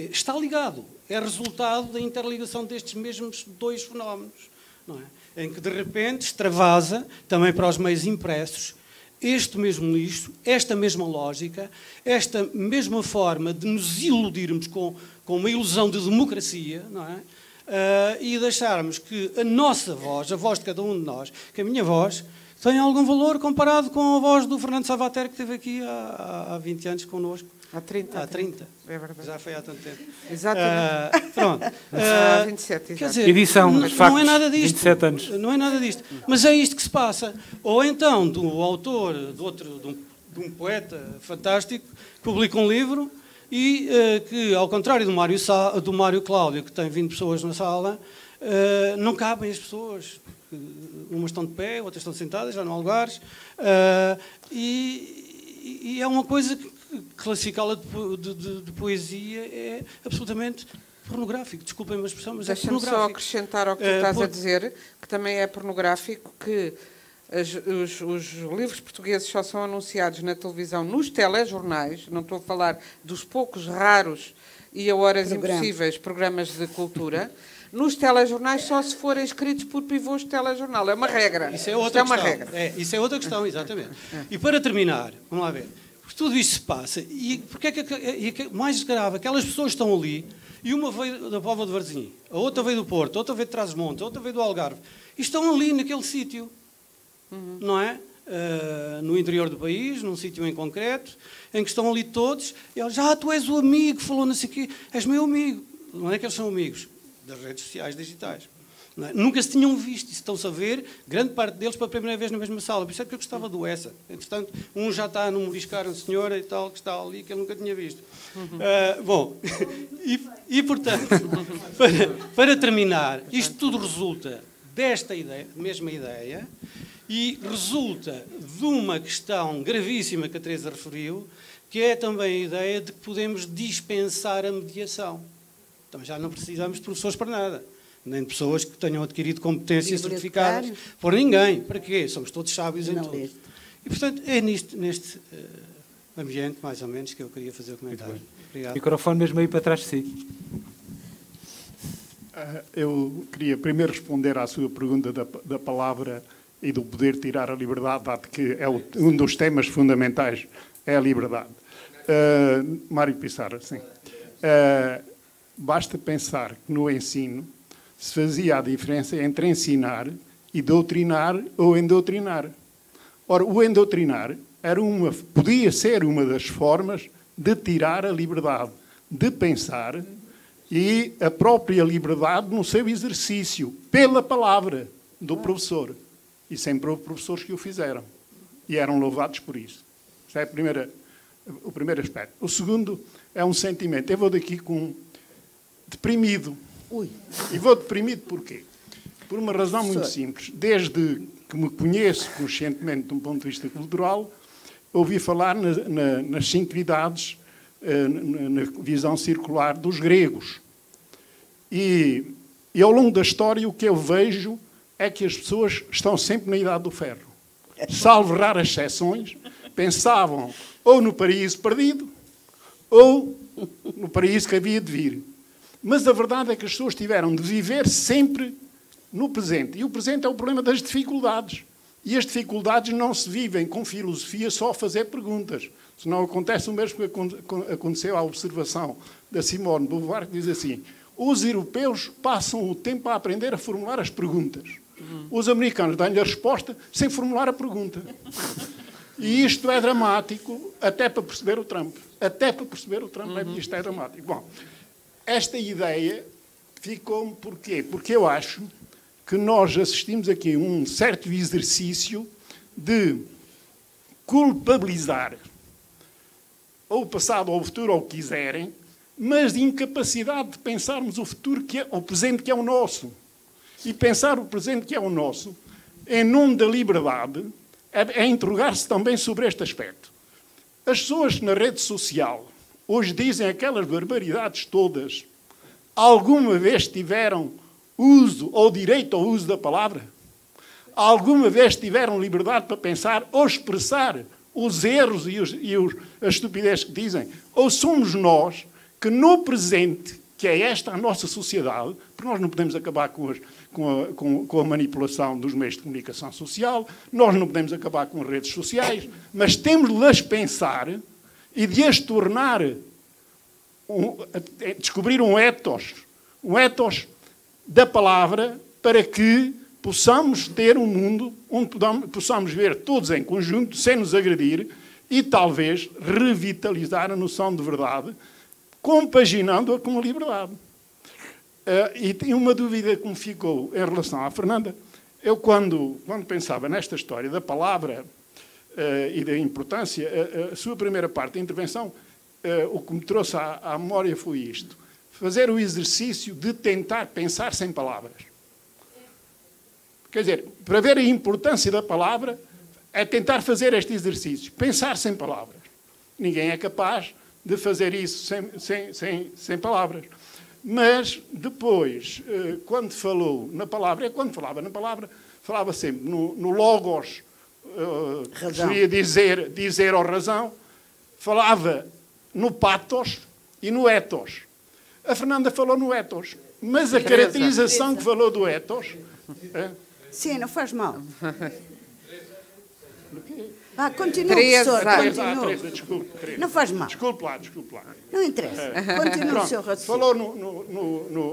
está ligado. É resultado da interligação destes mesmos 2 fenómenos, não é? Em que, de repente, extravasa também para os meios impressos este mesmo lixo, esta mesma lógica, esta mesma forma de nos iludirmos com uma ilusão de democracia, não é? E deixarmos que a nossa voz, a voz de cada um de nós, que a minha voz, tem algum valor comparado com a voz do Fernando Savater, que esteve aqui há 20 anos connosco. Há 30. Há 30. É verdade. Já foi há tanto tempo. Exatamente. Pronto. Há 27, quer dizer, edição, não é nada disto. 27 anos. Não é nada disto. Mas é isto que se passa. Ou então, do autor, de um poeta fantástico, que publica um livro e que, ao contrário do Mário Cláudio, que tem 20 pessoas na sala, não cabem as pessoas. Umas estão de pé, outras estão sentadas, já não há lugares. E é uma coisa que classificá-la de poesia é absolutamente pornográfico. Desculpem-me a expressão, mas Deixa-me só acrescentar ao que tu estás a dizer, que também é pornográfico, que os livros portugueses só são anunciados na televisão nos telejornais, não estou a falar dos poucos raros e a horas impossíveis programas de cultura. Nos telejornais só se forem escritos por pivôs de telejornal. É uma regra. Isso é outra questão. Regra. Isso é outra questão, exatamente. E para terminar, vamos lá ver. Tudo isto se passa. E porque mais grave, aquelas pessoas estão ali e uma veio da Póvoa de Varzim, a outra veio do Porto, a outra veio de Trás-os-Montes, a outra veio do Algarve, e estão ali naquele sítio, não é? No interior do país, num sítio em concreto, em que estão ali todos, e eles, tu és o amigo, falou não sei o quê, és meu amigo. Não é que eles são amigos? Das redes sociais digitais. Não é? Nunca se tinham visto, e estão-se a ver, grande parte deles pela primeira vez na mesma sala. Por isso é que eu gostava do essa. Entretanto, um já está a numeriscar a senhora e tal, que está ali, que eu nunca tinha visto. Bom, e portanto, para terminar, isto tudo resulta desta ideia, mesma ideia, e resulta de uma questão gravíssima que a Teresa referiu, que é também a ideia de que podemos dispensar a mediação. Então já não precisamos de professores para nada, nem de pessoas que tenham adquirido competências certificadas por ninguém. Para quê? Somos todos sábios em tudo. E, portanto, é neste ambiente, mais ou menos, que eu queria fazer o comentário. Obrigado. Microfone mesmo aí para trás de si. Eu queria primeiro responder à sua pergunta da palavra e do poder tirar a liberdade, dado que é um dos temas fundamentais, é a liberdade. Mário Pissarra, sim. Basta pensar que no ensino se fazia a diferença entre ensinar e doutrinar ou endoutrinar. Ora, o endoutrinar podia ser uma das formas de tirar a liberdade de pensar e a própria liberdade no seu exercício, pela palavra do professor. E sempre houve professores que o fizeram. E eram louvados por isso. Este é o primeiro aspecto. O segundo é um sentimento. Eu vou daqui com deprimido. E vou deprimido porquê? Por uma razão muito simples. Desde que me conheço conscientemente de um ponto de vista cultural, ouvi falar nas 5 idades, na visão circular dos gregos. E ao longo da história o que eu vejo é que as pessoas estão sempre na idade do ferro. Salvo raras exceções, pensavam ou no paraíso perdido ou no paraíso que havia de vir. Mas a verdade é que as pessoas tiveram de viver sempre no presente. E o presente é o problema das dificuldades. E as dificuldades não se vivem com filosofia só a fazer perguntas. Senão acontece o mesmo que aconteceu à observação da Simone de Beauvoir, que diz assim: os europeus passam o tempo a aprender a formular as perguntas. Os americanos dão-lhe a resposta sem formular a pergunta. E isto é dramático até para perceber o Trump. Até para perceber o Trump, isto é dramático. Bom, esta ideia ficou-me porquê? Porque eu acho que nós assistimos aqui a um certo exercício de culpabilizar ou o passado ou o futuro, ou o que quiserem, mas de incapacidade de pensarmos o futuro, o presente que é o nosso. E pensar o presente que é o nosso, em nome da liberdade, é interrogar-se também sobre este aspecto. As pessoas na rede social hoje dizem aquelas barbaridades todas. Alguma vez tiveram uso ou direito ao uso da palavra? Alguma vez tiveram liberdade para pensar ou expressar os erros e as estupidezes que dizem? Ou somos nós que no presente, que é esta a nossa sociedade, porque nós não podemos acabar com a manipulação dos meios de comunicação social, nós não podemos acabar com as redes sociais, mas temos de as pensar e de as tornar, descobrir um ethos da palavra, para que possamos ter um mundo onde possamos ver todos em conjunto, sem nos agredir, e talvez revitalizar a noção de verdade, compaginando-a com a liberdade. E tem uma dúvida que me ficou em relação à Fernanda. Eu, quando pensava nesta história da palavra e da importância, a sua primeira parte da intervenção, o que me trouxe à memória foi isto: fazer o exercício de tentar pensar sem palavras. Quer dizer, para ver a importância da palavra, é tentar fazer este exercício, pensar sem palavras. Ninguém é capaz de fazer isso sem palavras. Mas depois, quando falou na palavra, falava sempre no logos, que seria dizer ou razão, falava no pathos e no ethos. A Fernanda falou no ethos, mas a caracterização que falou do ethos... Sim, não faz mal. Continua, Teresa, professor, Teresa, continua. desculpe, Teresa. Não faz mal. Desculpe lá. Não interessa. Continua o seu Pronto, raciocínio. falou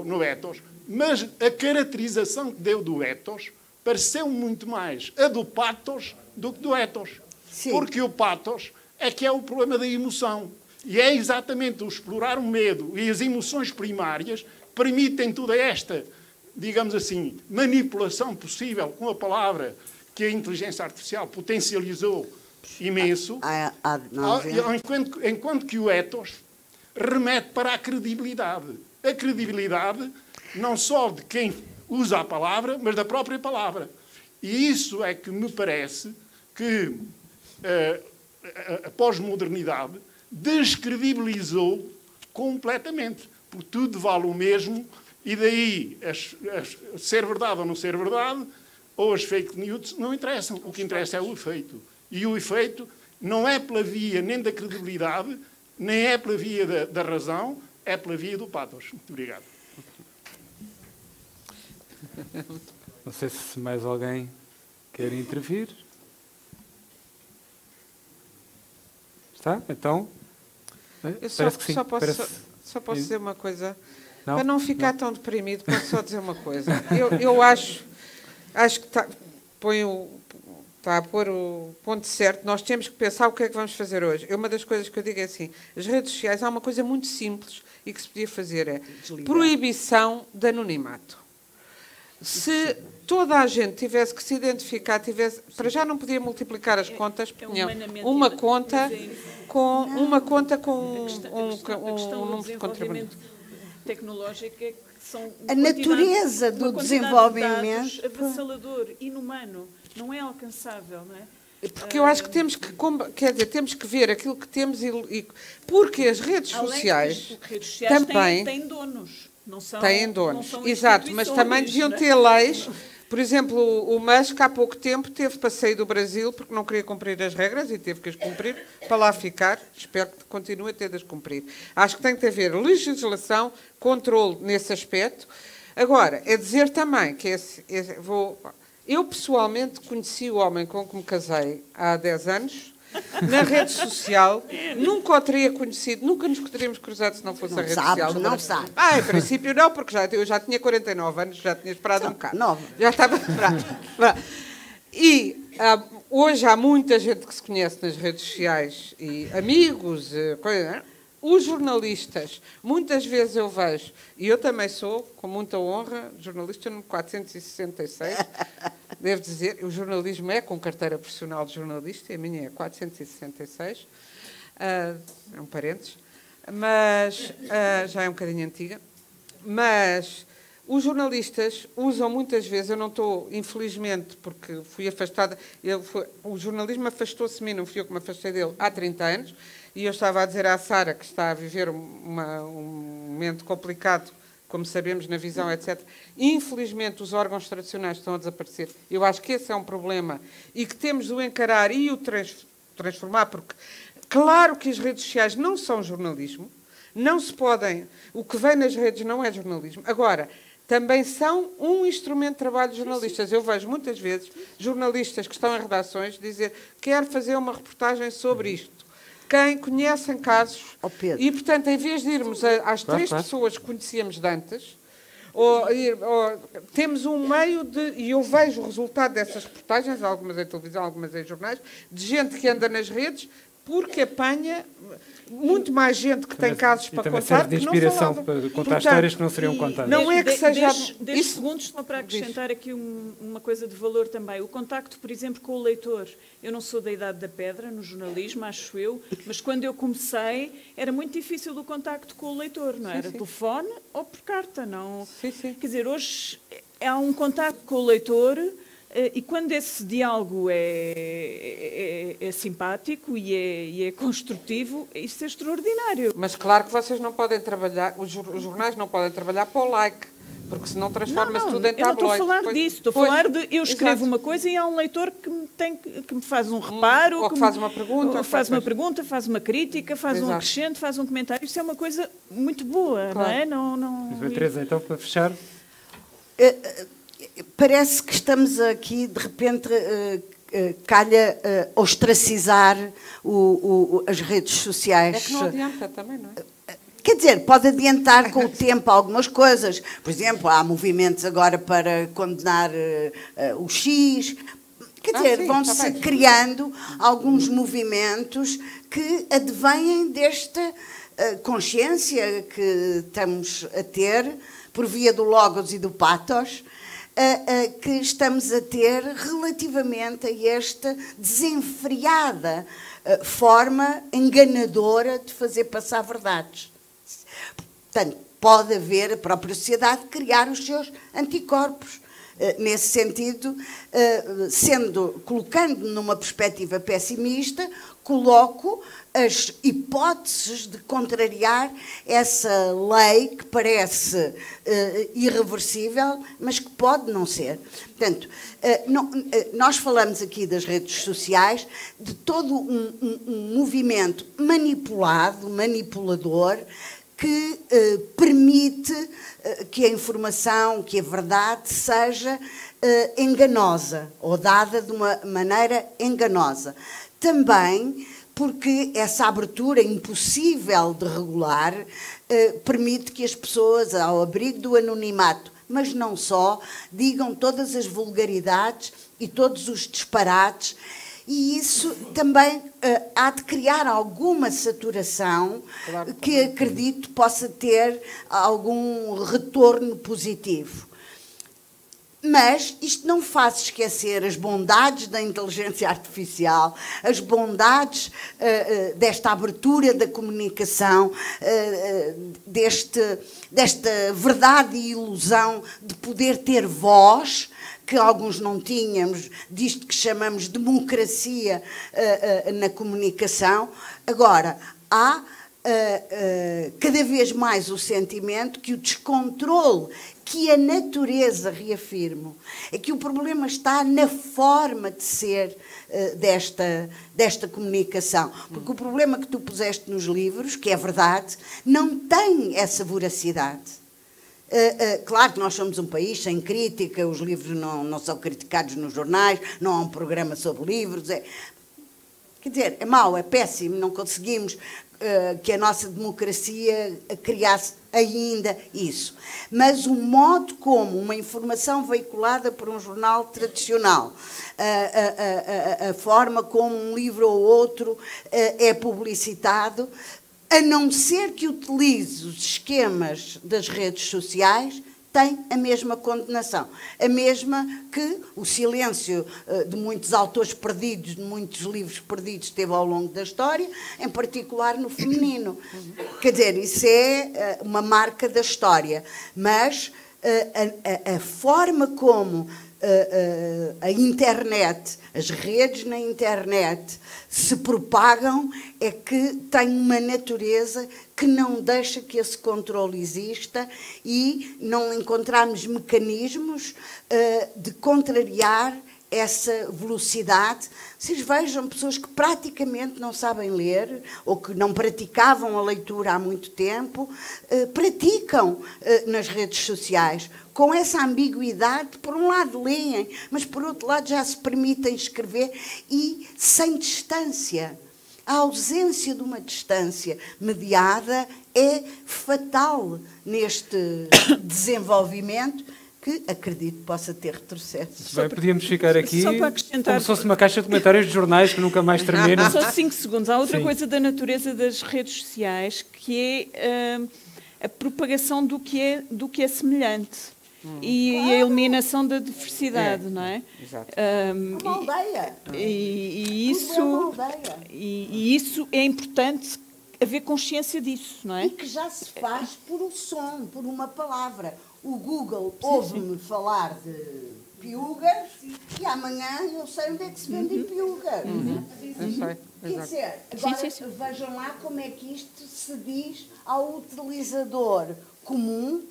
no ethos, mas a caracterização que deu do ethos pareceu muito mais a do pathos do que do ethos. Sim. Porque o pathos é que é o problema da emoção. E é exatamente o explorar o medo e as emoções primárias que permitem toda esta, digamos assim, manipulação possível com a palavra que a inteligência artificial potencializou imenso, enquanto que o ethos remete para a credibilidade. A credibilidade não só de quem usa a palavra, mas da própria palavra. E isso é que me parece que a pós-modernidade descredibilizou completamente. Porque tudo vale o mesmo e daí ser verdade ou não ser verdade, ou as fake news, não interessam. O que interessa é o efeito. E o efeito não é pela via nem da credibilidade, nem é pela via da razão, é pela via do pathos. Muito obrigado. Não sei se mais alguém quer intervir. Está? Então? Eu Parece que sim. só posso Parece... dizer uma coisa. Não? Para não ficar tão deprimido, posso só dizer uma coisa. Eu acho que está a pôr o ponto certo. Nós temos que pensar o que é que vamos fazer hoje. Uma das coisas que eu digo é assim, as redes sociais, há uma coisa muito simples e que se podia fazer, é proibição de anonimato. Se toda a gente tivesse que se identificar, para já não podia multiplicar as contas, punham uma conta com um número de contribuinte. Tecnológica que são a natureza do desenvolvimento de avassalador, inumano, não é alcançável, não é? Porque eu acho que temos que ver aquilo que temos porque as redes sociais também têm donos. Não são, têm donos, não são exato, mas também deviam ter leis. Por exemplo, o Musk há pouco tempo teve para sair do Brasil porque não queria cumprir as regras e teve que as cumprir para lá ficar. Espero que continue a ter de as cumprir. Acho que tem que haver legislação, controle nesse aspecto. Agora, é dizer também que eu pessoalmente conheci o homem com que me casei há 10 anos, na rede social, nunca o teria conhecido, nunca nos teríamos cruzado se não fosse a rede social. Não sabe. Em princípio não, porque eu já tinha 49 anos, já tinha esperado um bocado. Nova. Já estava esperado. E hoje há muita gente que se conhece nas redes sociais, e amigos, os jornalistas, muitas vezes eu vejo, e eu também sou, com muita honra, jornalista no 466, devo dizer, o jornalismo é com carteira profissional de jornalista, e a minha é 466, é um parênteses, mas já é um bocadinho antiga, mas os jornalistas usam muitas vezes, eu não estou, infelizmente, porque fui afastada, o jornalismo afastou-se de mim, não fui eu que me afastei dele, há 30 anos, e eu estava a dizer à Sara, que está a viver um momento complicado, como sabemos, na visão, etc. Infelizmente, os órgãos tradicionais estão a desaparecer. Eu acho que esse é um problema e que temos de o encarar e o transformar, porque, claro que as redes sociais não são jornalismo, não se podem... O que vem nas redes não é jornalismo. Agora, também são um instrumento de trabalho de jornalistas. Eu vejo muitas vezes jornalistas que estão em redações dizer quero fazer uma reportagem sobre isto. Quem conhecem casos... E, portanto, em vez de irmos às três pessoas que conhecíamos de antes, temos um meio de... E eu vejo o resultado dessas reportagens, algumas em televisão, algumas em jornais, de gente que anda nas redes porque apanha muito mais gente que tem casos para contar de inspiração para contar histórias que não seriam contadas. Não é que seja... 10 segundos só para acrescentar aqui uma coisa de valor também. O contacto, por exemplo, com o leitor. Eu não sou da idade da pedra no jornalismo, acho eu, mas quando eu comecei era muito difícil o contacto com o leitor, não era? Telefone ou por carta, não? Sim. Quer dizer, hoje há um contacto com o leitor e quando esse diálogo é simpático e é construtivo, isso é extraordinário. Mas claro que vocês não podem trabalhar, os jornais não podem trabalhar para o like, porque senão transforma-se tudo em tabloide. Eu não estou a falar disso, estou a falar de eu escrevo uma coisa e há um leitor que me faz um reparo, ou que faz uma pergunta, ou faz uma pergunta, faz uma crítica, faz um acrescento, faz um comentário. Isso é uma coisa muito boa, claro. Não é? Teresa, então, para fechar... Parece que estamos aqui, de repente, calha ostracizar as redes sociais. É que não adianta também, não é? Quer dizer, pode adiantar com o tempo algumas coisas. Por exemplo, há movimentos agora para condenar o X. Quer dizer, vão-se criando alguns movimentos que advêm desta consciência que estamos a ter, por via do logos e do pathos, que estamos a ter relativamente a esta desenfreada forma enganadora de fazer passar verdades. Portanto, pode haver a própria sociedade criar os seus anticorpos. Nesse sentido, colocando numa perspectiva pessimista, coloco as hipóteses de contrariar essa lei que parece irreversível, mas que pode não ser. Portanto, nós falamos aqui das redes sociais, de todo um movimento manipulado, manipulador, que permite que a informação, que a verdade seja enganosa, ou dada de uma maneira enganosa. Também porque essa abertura impossível de regular permite que as pessoas, ao abrigo do anonimato, mas não só, digam todas as vulgaridades e todos os disparates. E isso também há de criar alguma saturação, claro, que acredito possa ter algum retorno positivo. Mas isto não faz esquecer as bondades da inteligência artificial, as bondades desta abertura da comunicação, desta verdade e ilusão de poder ter voz, que alguns não tínhamos, disto que chamamos democracia na comunicação. Agora, há cada vez mais o sentimento que o descontrole, que a natureza, reafirmo, é que o problema está na forma de ser desta comunicação. Porque o problema que tu puseste nos livros, que é verdade, não tem essa voracidade. Claro que nós somos um país sem crítica, os livros não são criticados nos jornais, não há um programa sobre livros. Quer dizer, é mau, é péssimo, não conseguimos que a nossa democracia criasse ainda isso. Mas o modo como uma informação veiculada por um jornal tradicional, a forma como um livro ou outro é publicitado, a não ser que utilize os esquemas das redes sociais, tem a mesma condenação. A mesma que o silêncio de muitos autores perdidos, de muitos livros perdidos teve ao longo da história, em particular no feminino. Quer dizer, isso é uma marca da história. Mas a forma como a internet, as redes na internet se propagam é que tem uma natureza que não deixa que esse controle exista e não encontramos mecanismos de contrariar essa velocidade. Vocês vejam pessoas que praticamente não sabem ler ou que não praticavam a leitura há muito tempo, praticam nas redes sociais, com essa ambiguidade. Por um lado leem, mas por outro lado já se permitem escrever e sem distância. A ausência de uma distância mediada é fatal neste desenvolvimento, que acredito possa ter retrocesso. Bem, podíamos ficar aqui como se fosse uma caixa de comentários de jornais que nunca mais terminam. Só 5 segundos. Há outra coisa da natureza das redes sociais, que é a propagação do que é semelhante. E a eliminação da diversidade, não é? Exato. Uma aldeia. E isso é importante haver consciência disso, não é? E que já se faz por um som, por uma palavra. O Google ouve-me falar de piugas e amanhã eu sei onde é que se vende piugas. Quer dizer, agora vejam lá como é que isto se diz ao utilizador comum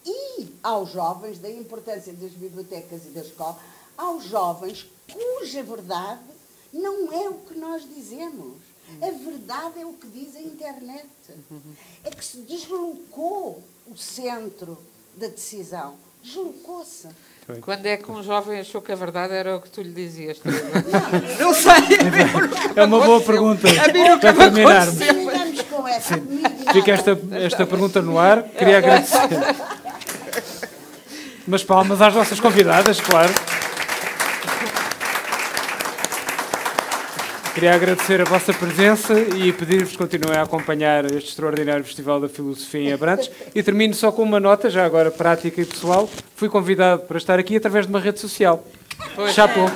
e aos jovens, da importância das bibliotecas e da escola, aos jovens cuja verdade não é o que nós dizemos. A verdade é o que diz a internet. É que se deslocou o centro da decisão. Deslocou-se. Quando é que um jovem achou que a verdade era o que tu lhe dizias, Teresa? Não sei. É uma boa pergunta A mim nunca para me terminarmos. aconteceu. Terminamos com essa. Fica esta pergunta no ar. Queria agradecer. Umas palmas às nossas convidadas, claro. Queria agradecer a vossa presença e pedir-vos que continuem a acompanhar este extraordinário Festival da Filosofia em Abrantes. E termino só com uma nota, já agora prática e pessoal. Fui convidado para estar aqui através de uma rede social. Chapou.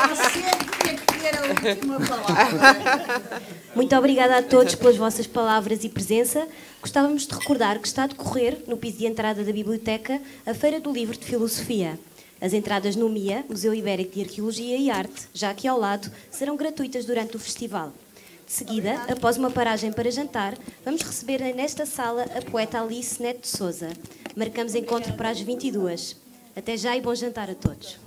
Você tinha que ter a última palavra. Muito obrigada a todos pelas vossas palavras e presença. Gostávamos de recordar que está a decorrer, no piso de entrada da biblioteca, a Feira do Livro de Filosofia. As entradas no MIA, Museu Ibérico de Arqueologia e Arte, já aqui ao lado, serão gratuitas durante o festival. De seguida, após uma paragem para jantar, vamos receber nesta sala a poeta Alice Neto de Sousa. Marcamos encontro para as 22h. Até já e bom jantar a todos.